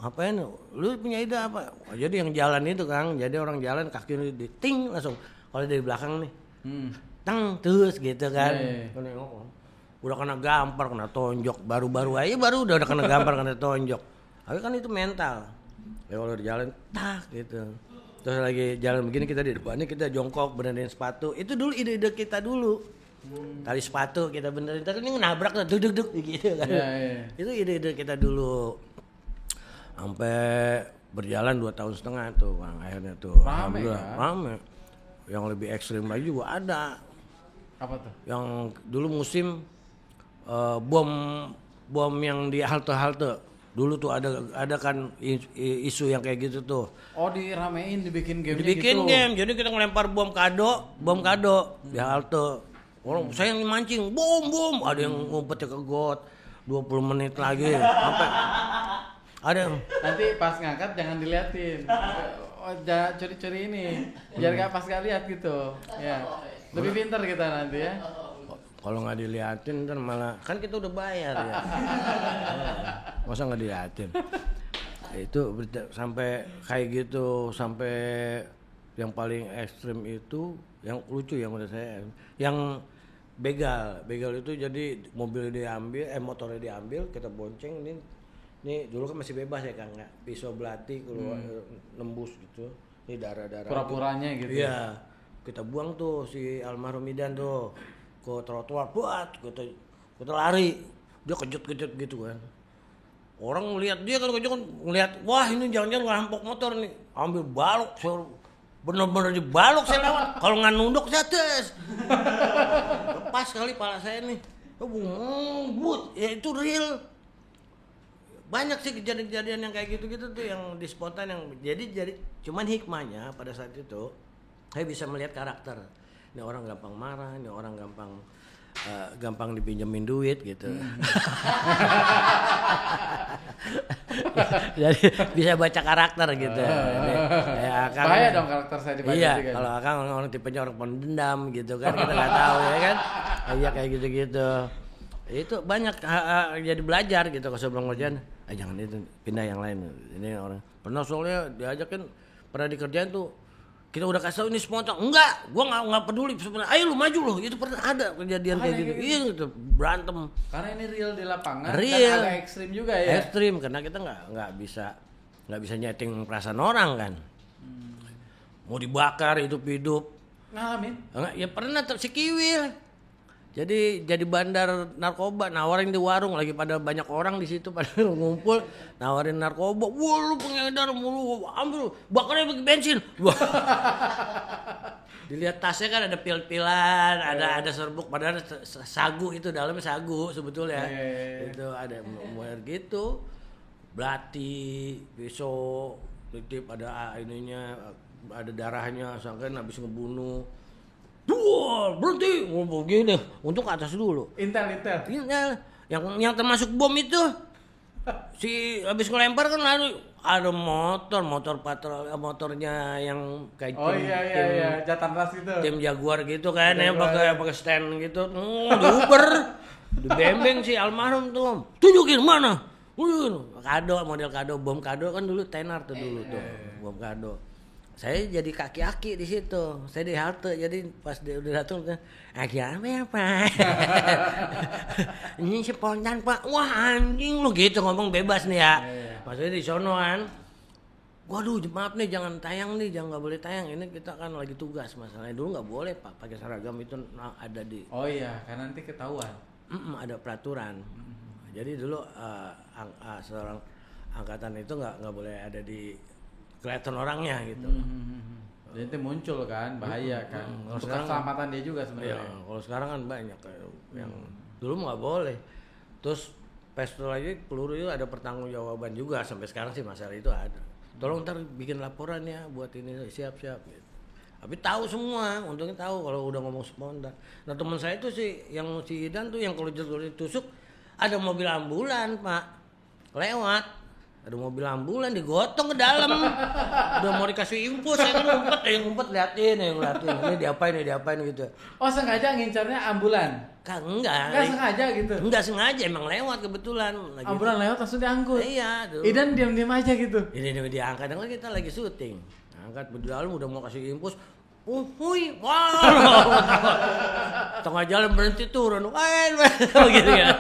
Apain lu punya ide apa? Oh, jadi yang jalan itu Kang, jadi orang jalan kaki lu diting langsung. Kalau dari belakang nih. Tang terus gitu kan. Udah kena gampar, kena tonjok, baru udah kena gampar, kena tonjok. Tapi kan itu mental. Ya kalau di jalan tak gitu. Terus lagi jalan begini kita di depan ini kita jongkok benerin sepatu. Itu dulu ide-ide kita dulu. Tali sepatu kita benerin, terus ini nabrak tuh duduk gitu kan. Itu ide-ide kita dulu. Sampai berjalan 2 tahun setengah tuh Bang, akhirnya tuh. Rame. Yang lebih ekstrim lagi juga ada. Apa tuh? Yang dulu musim bom yang di halte. Dulu tuh ada kan isu yang kayak gitu tuh. Oh diramein, dibikin game gitu. Dibikin game, jadi kita ngelempar bom kado di halte. Orang saya yang mancing, bom, ada yang ngumpetnya ke got. 20 menit lagi sampai ada yang nanti pas ngangkat jangan diliatin. Oh, jangan curi-curi ini. Biar gak pas gak lihat gitu. Ya. Lebih pintar kita nanti ya. Kalau nggak diliatin kan malah kan kita udah bayar ya. Masa nggak diliatin? Itu sampai kayak gitu, sampai yang paling ekstrim itu yang lucu yang menurut saya yang begal itu jadi mobil diambil, motornya diambil, kita bonceng ini dulu kan masih bebas ya Kang ya, pisau belati keluar nembus gitu, ini darah-darah. Pura-puranya gitu. Iya, kita buang tuh si almarhum Idan tuh ke trotoar, buat kita lari, dia kejut gitu kan. Orang ngelihat dia kan ngelihat, wah ini jangan-jangan ngerampok motor nih, ambil balok, bener-bener dibalok saya lewat. Kalau nggak nunduk saya tes, lepas kali pala saya nih, ya itu real. Banyak sih kejadian-kejadian yang kayak gitu-gitu tuh yang di spontan yang jadi cuman hikmahnya pada saat itu saya bisa melihat karakter. Ini orang gampang marah, ini orang gampang dipinjemin duit gitu. Jadi bisa baca karakter gitu. Ya, bahaya dong karakter saya dibaca. Iya, kalau Akang orang tipenya orang pendendam gitu kan, kita nggak tahu ya kan. Iya kayak gitu-gitu. Itu banyak jadi belajar gitu kalau sebelum kerjaan. Jangan itu, pindah yang lain. Ini orang pernah soalnya diajakin pernah dikerjain tuh. Kita udah kasih tahu ini spontan. Enggak, gua nggak peduli sebenarnya. Ayo lu maju loh. Itu pernah ada kejadian kayak gitu. Iya gitu, berantem. Karena ini real di lapangan. Real. Dan agak ekstrim juga ya. Ekstrim karena kita nggak bisa nyeting perasaan orang kan. Mau dibakar hidup-hidup. Ngalamin? Ya pernah tuh si Kiwil. Jadi bandar narkoba, nawarin di warung lagi pada banyak orang di situ pada ngumpul, nawarin narkoba. Wah lu pengedar mulu, ambil bakarnya pakai bensin. Dilihat tasnya kan ada pil-pilan, ada serbuk, padahal sagu itu dalamnya sagu sebetulnya. Itu ada muir gitu, belati, pisau, titip ada ininya, ada darahnya, sangkain habis ngebunuh. Wah, berhenti ngomong gini, untuk ke atas dulu. Intel. Yang termasuk bom itu, si habis ngelempar kan lalu ada motor patroli, motornya yang kayak iya, jatan ras gitu. Tim Jaguar gitu kan, yang pakai stand gitu, diuber, dibembeng si almarhum tuh, tunjukin mana, model kado, bom kado kan dulu tenar tuh dulu tuh, bom kado. Saya jadi kaki-aki di situ. Saya di halte, jadi pas dia udah datang kan, apa Pak? Ini spontan Pak. Wah anjing lu gitu ngomong bebas nih ya. Maksudnya di sono kan. Waduh maaf nih jangan tayang nih, jangan nggak boleh tayang. Ini kita kan lagi tugas masalahnya. Dulu nggak boleh Pak pakai seragam itu ada di. Oh iya, karena nanti ketahuan. Ada peraturan. Jadi dulu seorang angkatan itu nggak boleh ada di kelihatan orangnya gitu. Jadi muncul kan bahaya kan. Untuk keselamatan dia juga sebenarnya. Iya, kalau sekarang kan banyak yang dulu nggak boleh. Terus pistol aja peluru itu ada pertanggungjawaban juga sampai sekarang sih masalah itu ada. Tolong ntar bikin laporan ya buat ini siap gitu. Tapi tahu semua, untungnya tahu kalau udah ngomong spontan. Nah teman saya itu sih yang si Idan tuh yang kalau ditusuk ada mobil ambulan Pak lewat. Ada mobil ambulan digotong ke dalam. Udah mau dikasih infus, saya kan ngumpet liatin. Ini diapain gitu. Oh sengaja ngincarnya ambulan? Enggak sengaja gitu? Enggak sengaja, emang lewat kebetulan. Ambulan lewat langsung diangkut? Iya. Idan diam-diam aja gitu? Ini diangkat, kan kita lagi syuting. Angkat di dalam udah mau kasih infus. Hui, wah, tengah jalan berhenti turun, gitu ya.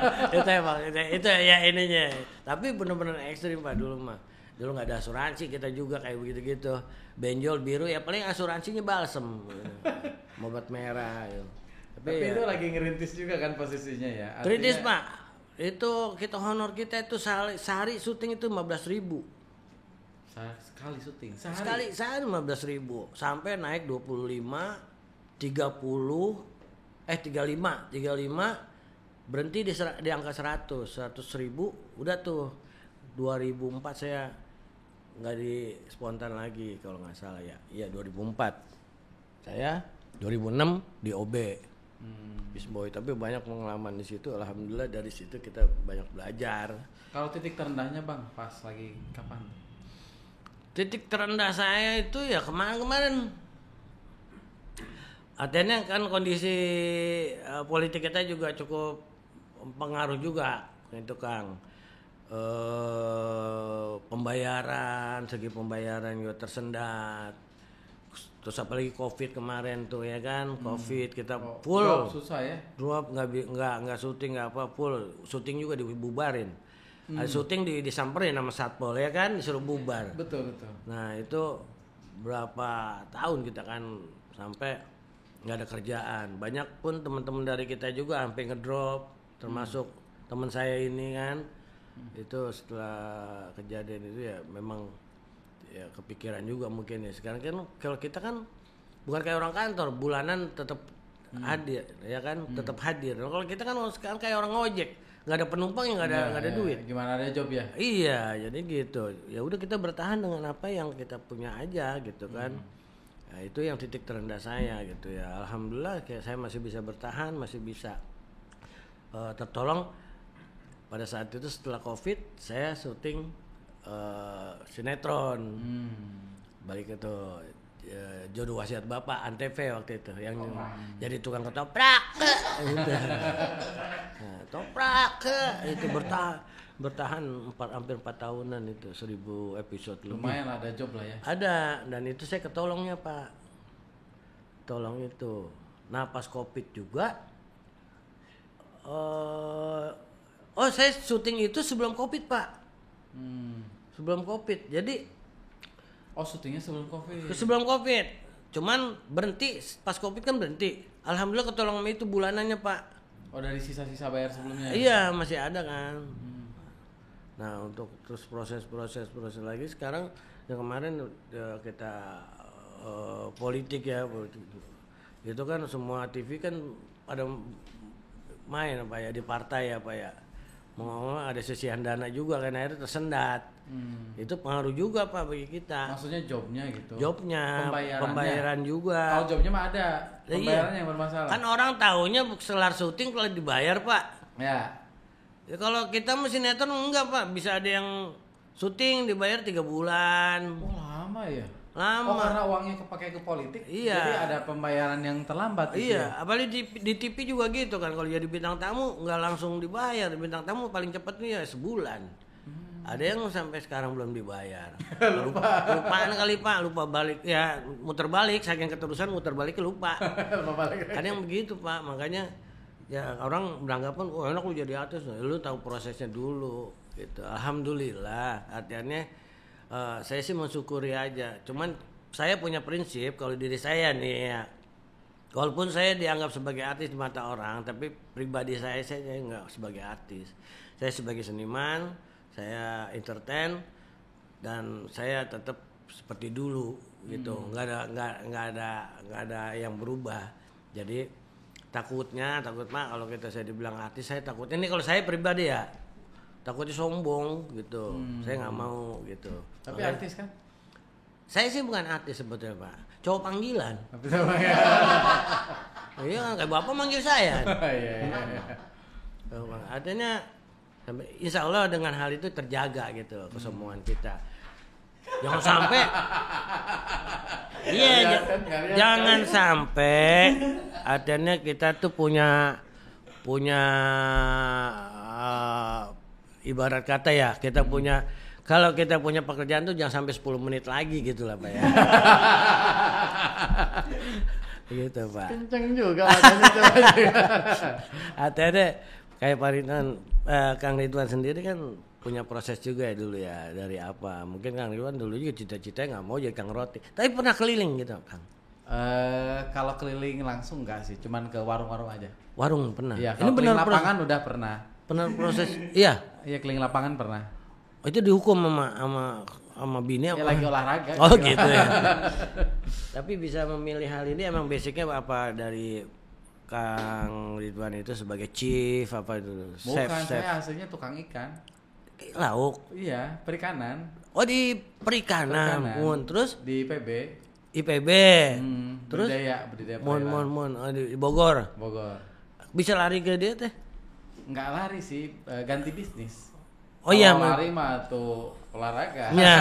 Itu ya ininya. Tapi benar-benar ekstrim Pak dulu mah. Dulu nggak ada asuransi kita juga kayak begitu. Benjol biru ya paling asuransinya balsem, obat merah. Gitu. Tapi itu lagi ngerintis juga kan posisinya ya. Ngerintis Pak. Itu kita honor kita itu sehari syuting itu 15.000. Sekali syuting sehari 15.000 sampai naik 25 35 berhenti di angka 100.000 udah tuh 2004 saya nggak di spontan lagi kalau nggak salah ya. Iya 2004 saya 2006 di OB Beast Boy, tapi banyak pengalaman di situ. Alhamdulillah dari situ kita banyak belajar. Kalau titik terendahnya Bang pas lagi kapan? Titik terendah saya itu ya kemarin. Artinya kan kondisi politik kita juga cukup pengaruh juga itu Kang. Segi pembayaran juga tersendat. Terus apalagi Covid kemarin tuh ya kan, Covid kita full. Susah ya? Drop nggak syuting nggak apa full. Syuting juga dibubarin. Ada syuting disamperin sama satpol ya kan, disuruh bubar. Betul. Nah itu berapa tahun kita kan sampai nggak ada kerjaan. Banyak pun teman-teman dari kita juga sampai ngedrop, termasuk teman saya ini kan Itu setelah kejadian itu ya memang ya kepikiran juga mungkin ya. Sekarang kan kalau kita kan bukan kayak orang kantor, bulanan tetap hadir ya kan, tetap hadir. Nah, kalau kita kan sekarang kayak orang ngojek, nggak ada penumpang yang nggak ada duit. Gimana ada job ya? Iya, jadi gitu. Ya udah kita bertahan dengan apa yang kita punya aja gitu kan. Nah, itu yang titik terendah saya gitu ya. Alhamdulillah kayak saya masih bisa bertahan, masih bisa tertolong. Pada saat itu setelah COVID saya syuting sinetron. Balik itu Jodoh Wasiat Bapak Antv waktu itu yang jadi tukang ketoprak. Nah, toprak itu bertahan hampir 4 tahunan itu 1000 episode lebih. Lumayan ada job lah ya. Ada, dan itu saya ketolongnya Pak. Tolong itu. Nah pas COVID juga saya syuting itu sebelum COVID Pak. Sebelum COVID. Jadi syutingnya sebelum COVID. sebelum COVID. Cuman berhenti pas COVID kan berhenti. Alhamdulillah ketolong itu bulanannya Pak. Dari sisa-sisa bayar sebelumnya. Iya masih ada kan. Nah untuk terus proses lagi sekarang yang kemarin kita politik ya, itu kan semua TV kan pada main apa ya di partai apa ya, mau ada sisihan dana juga kan akhirnya tersendat. Itu pengaruh juga Pak bagi kita. Maksudnya jobnya gitu. Jobnya, pembayaran juga. Kalau jobnya mah ada, pembayarannya yang bermasalah. Kan orang taunya selar syuting kalau dibayar Pak. Ya. Ya kalau kita mesin sinetron enggak Pak, bisa ada yang syuting dibayar 3 bulan. Lama ya? Lama. Karena uangnya kepake ke politik. Iya. Jadi ada pembayaran yang terlambat gitu. Iya, apalagi di TV juga gitu kan, kalau jadi bintang tamu nggak langsung dibayar. Bintang tamu paling cepat nih ya sebulan. Ada yang sampai sekarang belum dibayar. Lupaan kali Pak, lupa balik ya, muter balik saking keterusan muter balik lupa. Ada yang begitu Pak, makanya ya orang beranggapan enak lu jadi artis, lu tahu prosesnya dulu gitu. Alhamdulillah artinya saya sih mensyukuri aja. Cuman saya punya prinsip kalau diri saya nih ya, walaupun saya dianggap sebagai artis di mata orang, tapi pribadi saya nggak sebagai artis. Saya sebagai seniman, saya entertain, dan saya tetap seperti dulu gitu. Nggak ada yang berubah. Jadi takut mah kalau saya dibilang artis, saya takutnya ini kalau saya pribadi ya takutnya sombong gitu. Saya nggak mau gitu. Tapi artis kan? Saya sih bukan artis sebetulnya Pak, cowok panggilan. Iya kan kayak bapak manggil saya. Iya. Artinya insya Allah dengan hal itu terjaga gitu kesombongan kita. Jangan sampai jangan sampai artinya kita tuh punya ibarat kata ya, kita punya, kalau kita punya pekerjaan tuh jangan sampai 10 menit lagi gitu lah Pak ya. Gitu Pak. Kenceng juga matanya coba. Artinya kayak Pak Ridwan, Kang Ridwan sendiri kan punya proses juga ya dulu ya, dari apa. Mungkin Kang Ridwan dulu juga cita-citanya nggak mau jadi Kang Roti. Tapi pernah keliling gitu Kang? Kalau keliling langsung enggak sih, cuman ke warung-warung aja. Warung pernah? Iya, ini benar lapangan udah pernah. Pernah proses, iya? Iya keliling lapangan pernah. Oh, itu dihukum sama bini apa? Ya lagi olahraga. Oh gitu ya. Tapi bisa memilih hal ini emang basicnya apa dari Kang Ridwan itu sebagai chief apa itu? Bukan, saya aslinya tukang ikan. Lauk? Iya, perikanan. Oh di perikanan. Terus? Di IPB. Terus? Budidaya Mon. Oh, di Bogor. Bisa lari ke dia teh? Nggak lari sih, ganti bisnis. Oh iya, lari mah tuh olahraga. Ya,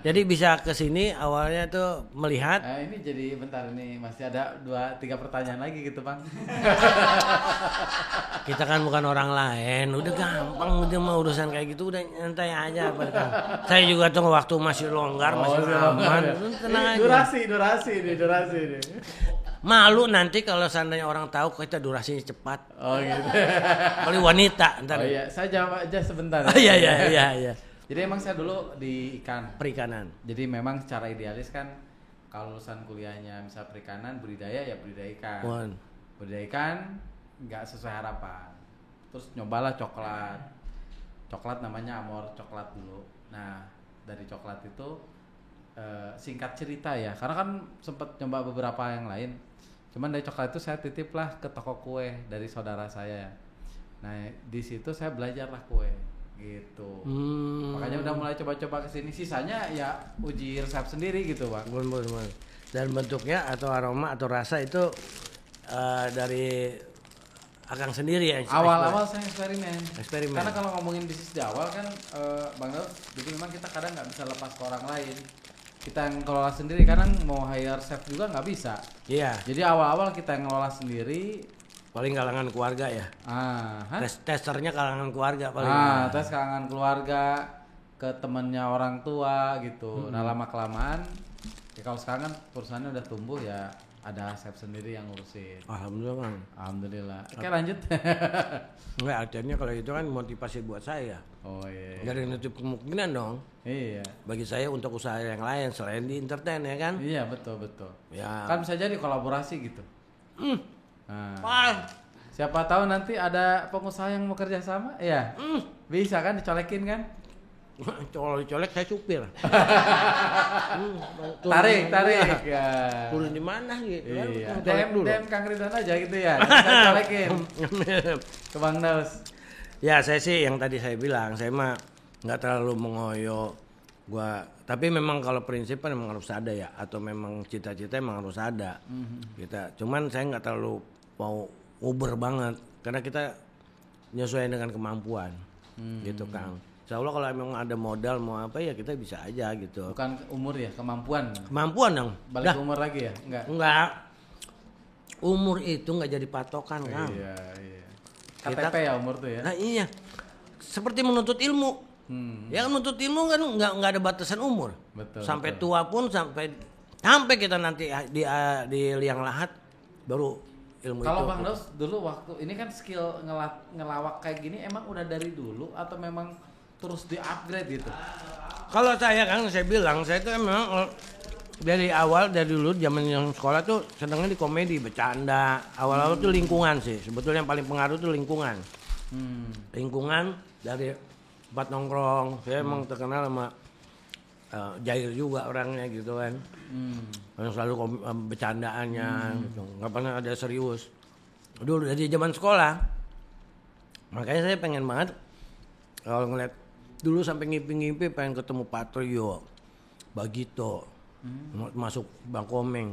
jadi bisa ke sini awalnya tuh melihat. Ini jadi bentar nih masih ada 2-3 pertanyaan lagi gitu Bang. Kita kan bukan orang lain, udah gampang udah mau urusan kayak gitu udah nyantai aja Pak. Saya juga tuh waktu masih longgar, masih aman, tenang aja. Durasi nih. Malu nanti kalau seandainya orang tahu kita durasinya cepat. Oh gitu. Kalau wanita ntar. Oh iya, saya jawab aja sebentar. Iya. Jadi emang saya dulu di perikanan. Jadi memang secara idealis kan kalau lulusan kuliahnya misal perikanan, budidaya ya budidaya ikan. Budidaya ikan nggak sesuai harapan. Terus nyobalah coklat. coklat namanya Amor Coklat dulu. Nah dari coklat itu singkat cerita ya, karena kan sempat coba beberapa yang lain. Cuman dari coklat itu saya titiplah ke toko kue dari saudara saya. Nah di situ saya belajarlah kue gitu. Makanya udah mulai coba-coba kesini. Sisanya ya uji resep sendiri gitu bang. Bener. Dan bentuknya atau aroma atau rasa itu dari Akang sendiri ya? Awal-awal saya eksperimen. Karena kalau ngomongin bisnis di awal kan Bang Daud, jadi memang kita kadang nggak bisa lepas ke orang lain. Kita yang kelola sendiri, kadang mau hire chef juga nggak bisa. Iya. Jadi awal-awal kita yang ngelola sendiri. Paling kalangan keluarga ya? Testernya kalangan keluarga paling. Tes kalangan keluarga, ke temennya orang tua gitu. Nah lama-kelamaan, ya kalau sekarang kan perusahaannya udah tumbuh ya, ada chef sendiri yang ngurusin. Alhamdulillah Bang. Alhamdulillah. Oke lanjut. Enggak, artinya kalau itu kan motivasi buat saya. Oh iya. Gak ada yang nutup kemungkinan dong. Iya. Bagi saya untuk usaha yang lain selain di entertain ya kan? Iya betul. Ya. Kan bisa jadi kolaborasi gitu. Wah. Siapa tahu nanti ada pengusaha yang mau kerja sama, ya. Bisa kan dicolekin kan? Kalau dicolek saya supir. Tarik ya. Turun di mana gitu kan? Iya. DM Kang Ridwan aja gitu ya. Kita colekin. Ke Bang Daus. Ya saya sih yang tadi saya bilang, saya mah nggak terlalu mengoyo gua, tapi memang kalau prinsip kan memang harus ada ya, atau memang cita-cita memang harus ada. Kita, cuman saya nggak terlalu mau uber banget, karena kita nyesuaiin dengan kemampuan, gitu Kang. Insya Allah kalau memang ada modal mau apa ya kita bisa aja gitu. Bukan umur ya, kemampuan. Kemampuan dong. Balik ke umur lagi ya? Enggak. Umur itu nggak jadi patokan Kang. Iya. KTP ya umur tuh ya. Nah iya. Seperti menuntut ilmu. Ya menuntut ilmu kan nggak ada batasan umur. Betul. Sampai tua pun sampai kita nanti di liang lahat baru ilmu kalau itu. Bang Daus dulu waktu ini kan skill ngelawak kayak gini emang udah dari dulu atau memang terus di-upgrade gitu? Kalau saya kan saya bilang saya itu memang dari awal dari dulu zaman yang sekolah tuh senangnya di komedi, bercanda. Awal-awal tuh lingkungan sih. Sebetulnya yang paling pengaruh tuh lingkungan. Lingkungan dari tempat nongkrong. Saya emang terkenal sama Jair juga orangnya gitu kan. Yang selalu bercandaannya gitu. Nggak pernah ada serius. Dulu dari zaman sekolah. Makanya saya pengen banget kalau ngeliat dulu sampai ngimpi-ngimpi pengen ketemu Patrio, Bagito, masuk Bang Komeng.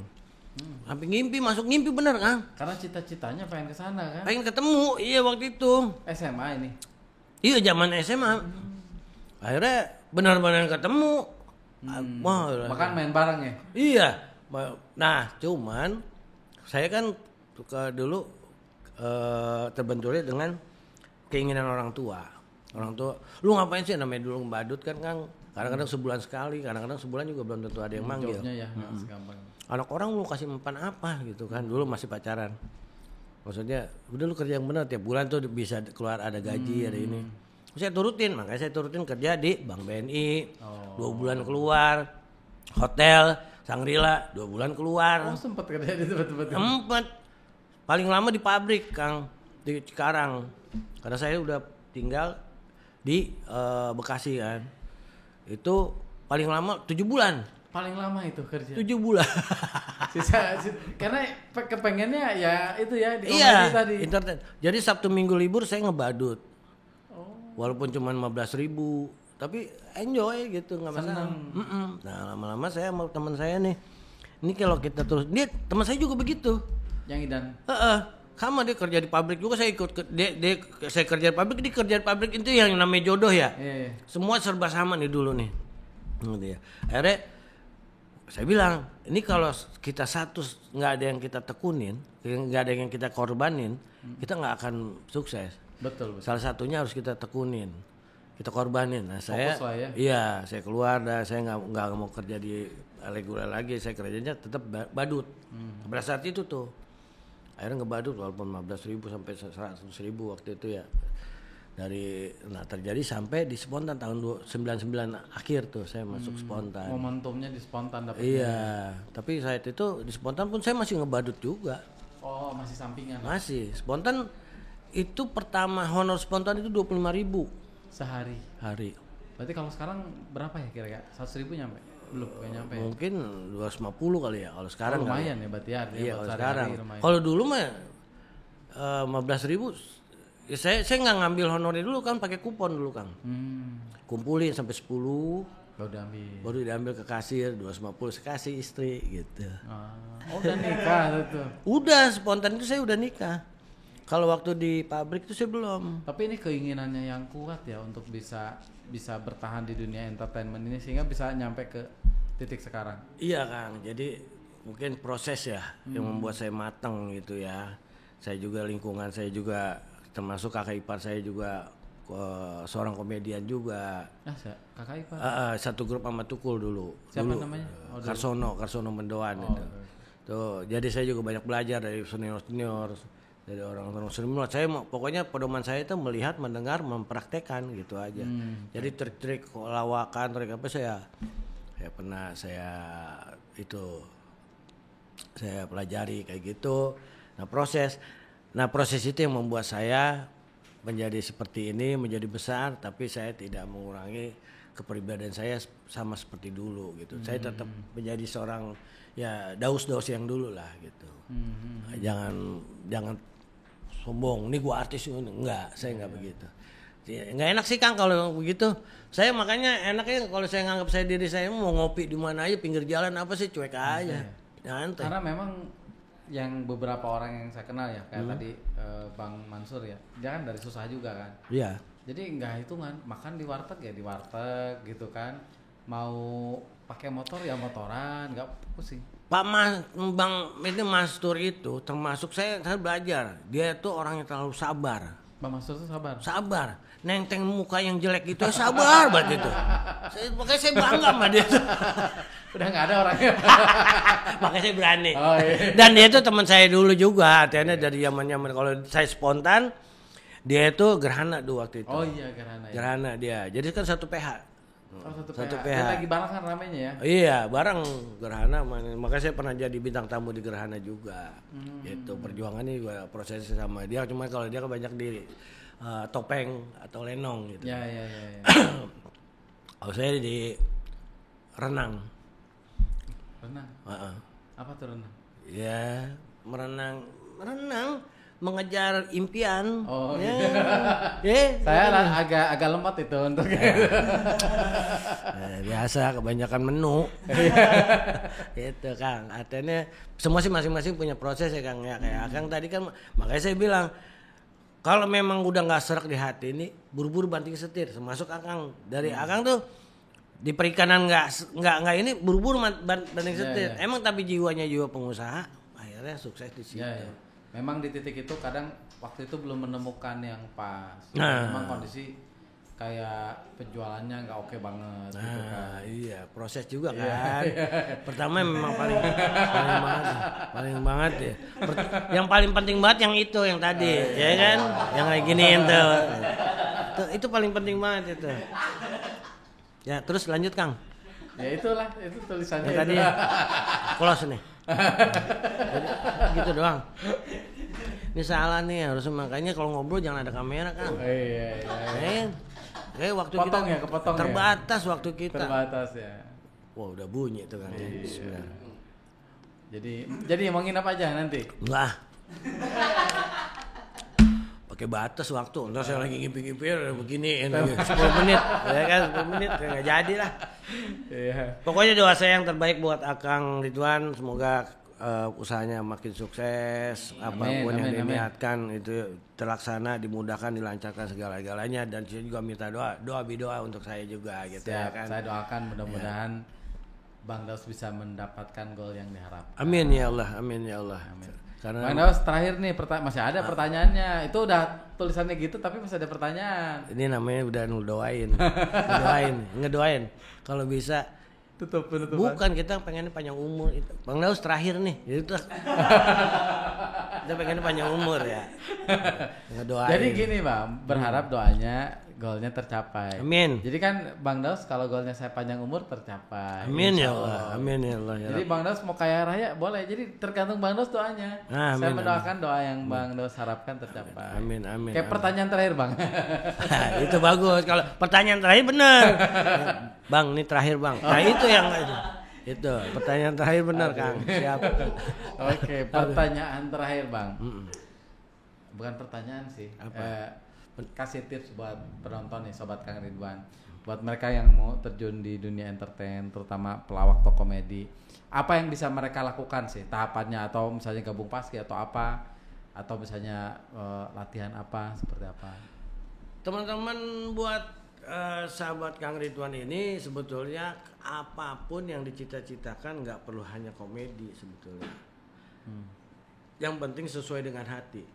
Sampai masuk ngimpi bener kan? Karena cita-citanya pengen kesana kan? Pengen ketemu, iya waktu itu. SMA ini? Iya zaman SMA. Akhirnya benar-benar ketemu. Bahkan main bareng ya? Iya. Nah cuman saya kan dulu terbenturnya dengan keinginan orang tua. Orang tua, lu ngapain sih namanya dulu ngebadut kan Kang? Kadang-kadang sebulan sekali, kadang-kadang sebulan juga belum tentu ada yang manggil. Jobnya ya, segampang. Anak orang lu kasih mempan apa gitu kan? Dulu masih pacaran. Maksudnya, udah lu kerja yang benar tiap bulan tuh bisa keluar ada gaji, ada ini. Saya turutin, makanya saya turutin kerja di Bank BNI. 2 bulan keluar, hotel Sangrila 2 bulan keluar. Oh sempet kerja di tempat-tempat itu? Sempet. Paling lama di pabrik Kang, di Cikarang. Karena saya udah tinggal di Bekasi kan. Itu paling lama 7 bulan. Paling lama itu kerja? 7 bulan. Karena kepengennya ya itu ya di komedi tadi. Entertain. Jadi Sabtu Minggu libur saya ngebadut. Walaupun cuma 15.000, tapi enjoy gitu, nggak masalah. Nah lama-lama saya sama teman saya nih, ini kalau kita terus, dia teman saya juga begitu. Yang Idan? Sama dia kerja di pabrik juga, saya ikut saya kerja di pabrik, dia kerja di pabrik, itu yang namanya jodoh ya. Yeah. Semua serba sama nih dulu nih. Gitu ya. Akhirnya saya bilang, ini kalau kita satu nggak ada yang kita tekunin, nggak ada yang kita korbanin, kita nggak akan sukses. Betul. Salah satunya harus kita tekunin, kita korbanin. Nah saya, ya? Iya, saya keluar dan saya nggak mau kerja di reguler lagi, saya kerjanya tetap badut. Pada saat itu tuh. Akhirnya ngebadut walaupun 15.000 sampai 100.000 waktu itu ya. Terjadi sampai di Spontan tahun 99 akhir tuh saya masuk Spontan. Momentumnya di Spontan dapetnya. Iya, tapi saat itu di Spontan pun saya masih ngebadut juga. Oh, masih sampingan. Masih. Spontan itu pertama honor Spontan itu 25.000. Sehari. Hari. Berarti kalau sekarang berapa ya kira-kira? 100.000 nyampe? Belum, gak nyampe. Mungkin 250 kali ya kalau sekarang. Lumayan ya berarti ya. Iya kalau sekarang. Kalau dulu mah 15.000. Ya saya nggak ngambil honorer dulu kan, pakai kupon dulu Kang. Kumpulin sampai 10. Baru diambil ke kasir 250, saya kasih istri gitu. Oh udah nikah itu? Udah spontan itu saya udah nikah. Kalau waktu di pabrik itu saya belum. Tapi ini keinginannya yang kuat ya untuk bisa bertahan di dunia entertainment ini sehingga bisa nyampe ke titik sekarang. Iya Kang, jadi mungkin proses ya yang membuat saya matang gitu ya. Saya juga lingkungan saya juga termasuk kakak ipar saya juga seorang komedian juga. Kakak ipar? Satu grup sama Tukul dulu. Siapa namanya? Karsono Mendoan itu. Tuh, jadi saya juga banyak belajar dari senior dari orang-orang senior. Saya pokoknya pedoman saya itu melihat, mendengar, mempraktekkan gitu aja. Jadi trik-trik lawakan, trik apa saya pelajari kayak gitu. Nah proses itu yang membuat saya menjadi seperti ini, menjadi besar, tapi saya tidak mengurangi kepribadian saya sama seperti dulu gitu. Saya tetap menjadi seorang ya daus yang dulu lah gitu. Jangan sombong, ini gua artis ini. Enggak, saya enggak begitu. Enggak enak sih Kang kalau begitu. Saya makanya enaknya kalau saya nganggap diri saya mau ngopi di mana aja, pinggir jalan apa sih, cuek aja. Nyantai. Karena memang yang beberapa orang yang saya kenal ya kayak tadi Bang Mansur ya, dia kan dari susah juga kan. Iya. Jadi nggak hitungan, makan di warteg ya di warteg gitu kan, mau pakai motor ya motoran, nggak pusing. Bang ini Mansur itu termasuk saya belajar, dia itu orang yang terlalu sabar. Bang Mansur itu sabar, nenteng muka yang jelek itu sabar banget itu. Makanya saya bangga sama dia. Udah nggak ada orangnya. Makanya saya berani. Oh, iya. Dan dia itu teman saya dulu juga, artinya dari zaman kalau saya spontan, dia itu gerhana dulu waktu itu. Oh iya gerhana. Gerhana dia, jadi kan satu PH. Satu PH. Dan lagi bareng kan ramenya ya? Iya bareng gerhana, makanya saya pernah jadi bintang tamu di gerhana juga. Itu perjuangannya juga prosesnya sama dia, cuma kalau dia kan banyak di topeng atau lenong gitu. Ya. Kalau saya di renang. Apa tuh renang? Ya merenang mengejar impian. Oh ya. Gitu. Saya agak lemot itu untuk biasa kebanyakan menu. Gitu Kang, artinya semua sih masing-masing punya proses ya Kang ya. Kayak Kang tadi kan makanya saya bilang kalau memang udah nggak serak di hati ini buru-buru banting setir, termasuk Akang. Dari Akang tuh di perikanan nggak ini buru-buru banting setir. Emang tapi jiwanya jiwa pengusaha, akhirnya sukses di situ. Ya. Memang di titik itu kadang waktu itu belum menemukan yang pas. Memang kondisi kayak penjualannya nggak oke banget gitu kan. Iya, proses juga kan. Pertama memang paling banget ya. Yang paling penting banget yang itu yang tadi, ya kan? Yang kayak giniin tuh. Itu paling penting banget itu. Ya, terus lanjut Kang. Ya itulah, itu tulisannya. Yang tadi close nih. Jadi, gitu doang. Ini salah nih, harus makanya kalau ngobrol jangan ada kamera Kang. Iya. Waktu Potong kita kepotong terbatas ya? Waktu kita. Terbatas ya. Wah udah bunyi tuh Kang. Iya. Jadi mau nginep aja nanti? Enggak. Pakai batas waktu, ntar saya lagi ngipir-ngipir begini 10 menit, ya kan 10 menit nggak jadi lah. Iya. Pokoknya doa saya yang terbaik buat Akang Ridwan, semoga usahanya makin sukses, apapun yang diniatkan itu terlaksana, dimudahkan, dilancarkan segala-galanya, dan saya juga minta doa untuk saya juga gitu. Siap, ya kan. Saya doakan mudah-mudahan Bang Daus bisa mendapatkan gol yang diharapkan. Amin ya Allah, amin ya Allah. Amin. Karena Bang Daus terakhir nih masih ada pertanyaannya. Itu udah tulisannya gitu tapi masih ada pertanyaan. Ini namanya udah ngedoain. Kalau bisa tutup. Bukan, kita pengennya panjang umur. Bang Daus terakhir nih. Itu kita pengennya panjang umur ya. Ngedoain. Jadi gini Bang, berharap doanya goalnya tercapai. Amin. Jadi kan Bang Daus kalau goalnya saya panjang umur tercapai. Amin ya Allah. Amin ya Allah. Ya Jadi Bang Daus mau kaya raya boleh. Jadi tergantung Bang Daus doanya. Amin, Saya mendoakan doa yang Bang Daus harapkan tercapai. Amin. Amin. Kayak pertanyaan terakhir Bang. Itu bagus. Kalau pertanyaan terakhir benar. Bang, ini terakhir Bang. Nah itu yang itu pertanyaan terakhir benar Kang. Siap. Oke, pertanyaan terakhir Bang. Bukan pertanyaan sih. Kasih tips buat penonton nih Sobat Kang Ridwan. Buat mereka yang mau terjun di dunia entertain, terutama pelawak atau komedi, apa yang bisa mereka lakukan sih tahapannya, atau misalnya gabung paski atau apa, atau misalnya latihan apa, seperti apa? Teman-teman buat sahabat Kang Ridwan ini sebetulnya apapun yang dicita-citakan nggak perlu hanya komedi sebetulnya. Yang penting sesuai dengan hati.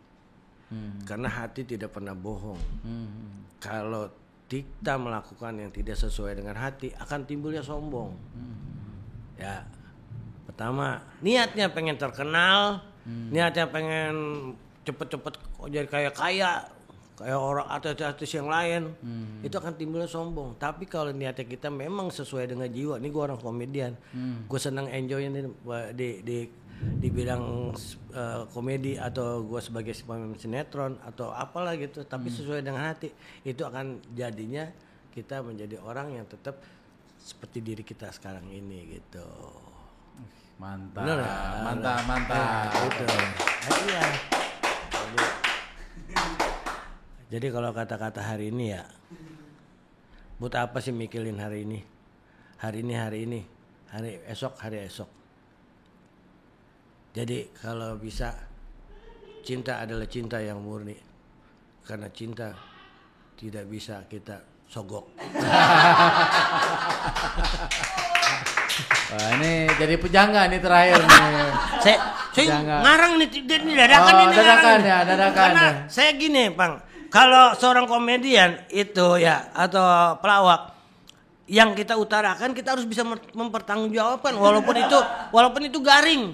Karena hati tidak pernah bohong. Kalau kita melakukan yang tidak sesuai dengan hati akan timbulnya sombong. Ya, pertama niatnya pengen terkenal, niatnya pengen cepet-cepet jadi kaya orang artis yang lain, itu akan timbulnya sombong. Tapi kalau niatnya kita memang sesuai dengan jiwa, ini gue orang komedian, gue senang enjoy di bidang komedi, atau gue sebagai pemain sinetron atau apalah gitu, tapi sesuai dengan hati, itu akan jadinya kita menjadi orang yang tetap seperti diri kita sekarang ini gitu. Mantap. Bener, mantap. Gitu. Iya. Jadi kalau kata-kata hari ini ya, buat apa sih mikirin hari ini, hari esok. Jadi kalau bisa, cinta adalah cinta yang murni, karena cinta tidak bisa kita sogok. Wah, ini jadi pujangga nih terakhir nih. Saya ngarang nih dadakan ini. Dadakan ya. Karena saya gini, Bang. Kalau seorang komedian itu ya, atau pelawak, yang kita utarakan kita harus bisa mempertanggungjawabkan, walaupun itu garing.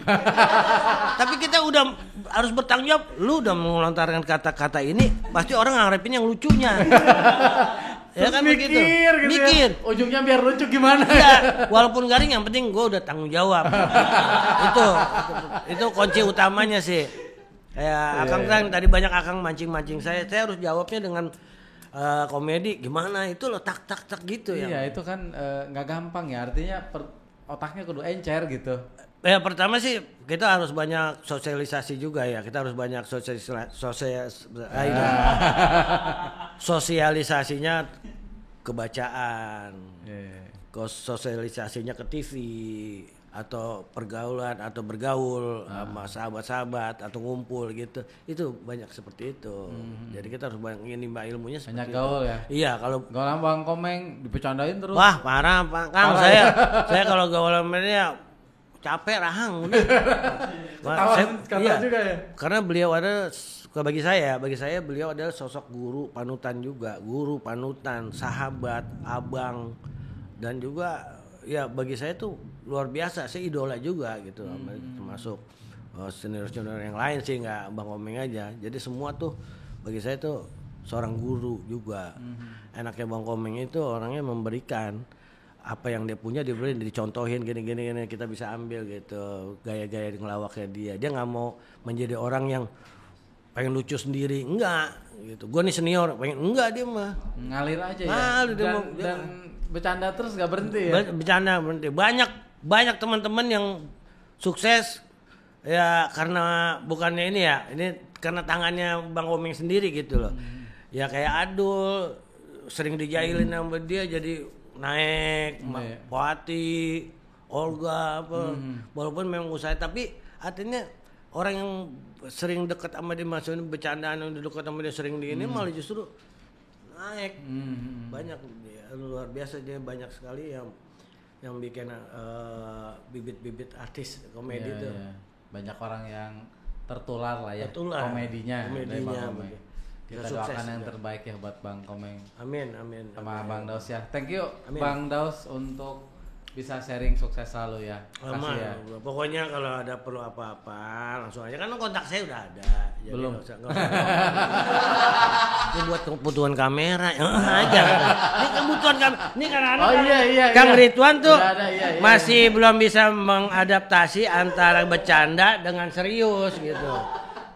Tapi kita udah harus bertanggung jawab. Lu udah melontarkan kata-kata ini, pasti orang ngarepin yang lucunya. Ya kan begitu. Mikir. Ya. Ujungnya biar lucu gimana? Ya, walaupun garing yang penting gue udah tanggung jawab. itu kunci utamanya sih. Kayak Akang kan tadi banyak Akang mancing-mancing saya harus jawabnya dengan komedi gimana itu loh, tak gitu ya. Iya, itu kan nggak gampang ya, artinya otaknya kudu encer gitu. Ya pertama sih kita harus banyak sosialisasi juga ya, kita harus banyak sosialisasinya kebacaan, sosialisasinya ke TV, atau pergaulan atau bergaul sama sahabat-sahabat atau ngumpul gitu, itu banyak seperti itu. Jadi kita harus banyak nimba ilmunya seperti banyak gaul ya. Iya, kalau gaul Bang Komeng dipecandain terus. Wah parah Pak Kang, saya kalau gaul media capek rahang udah. Kata juga ya. Karena beliau ada, bagi saya beliau adalah sosok guru panutan juga, guru panutan, sahabat, abang, dan juga ya bagi saya tuh luar biasa, saya idola juga gitu, termasuk senior yang lain sih, nggak Bang Komeng aja. Jadi semua tuh bagi saya tuh seorang guru juga. Enaknya Bang Komeng itu orangnya memberikan apa yang dia punya, diberi, dicontohin gini kita bisa ambil gitu, gaya-gaya ngelawaknya dia. Dia nggak mau menjadi orang yang pengen lucu sendiri, enggak gitu. Gue nih senior, pengen enggak, dia mah ngalir aja ya. Dan bercanda terus nggak berhenti ya. Bercanda berhenti. Banyak teman-teman yang sukses ya karena bukannya ini ya, ini karena tangannya Bang Komeng sendiri gitu loh. Ya kayak Adul sering dijailin sama dia jadi naik, Poati, Olga apa. Walaupun memang usaha, tapi artinya orang yang sering dekat sama dia, maksudnya bercandaan yang dekat sama dia sering di ini malah justru naik. Banyak dia, luar biasa, dia banyak sekali yang bikin bibit-bibit artis komedi itu. Iya. Banyak orang yang tertular lah ya, komedinya. Kita doakan yang terbaik ya buat Bang Komeng. Amin. Sama Bang Daus ya. Thank you. Amin. Bang Daus untuk bisa sharing sukses selalu ya. Aman. Makasih ya. Pokoknya kalau ada perlu apa-apa langsung aja kan kontak saya udah ada. Jadi Belum. nggak usah. Ini buat kebutuhan kamera aja. Ini kebutuhan kamera. Ini kan Oh iya. Kang Ridwan tuh Udah ada, iya. masih belum bisa mengadaptasi antara bercanda dengan serius gitu.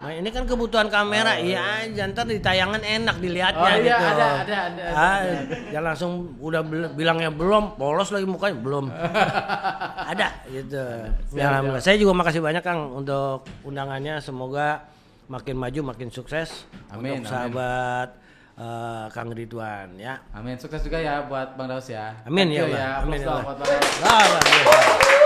Nah ini kan kebutuhan kamera, iya aja ntar di tayangan enak dilihatnya Oh iya, gitu. ada. Jangan langsung udah bilangnya belum, polos lagi mukanya belum. Ada gitu. Ya, alhamdulillah. Saya juga makasih banyak Kang untuk undangannya. Semoga makin maju, makin sukses. Amin, Untuk sahabat Kang Ridwan ya. Amin, sukses juga ya buat Bang Daus ya. Amin Thank ya you Allah. Amin Applause ya dong Allah. buat Bang Daus. Luar biasa.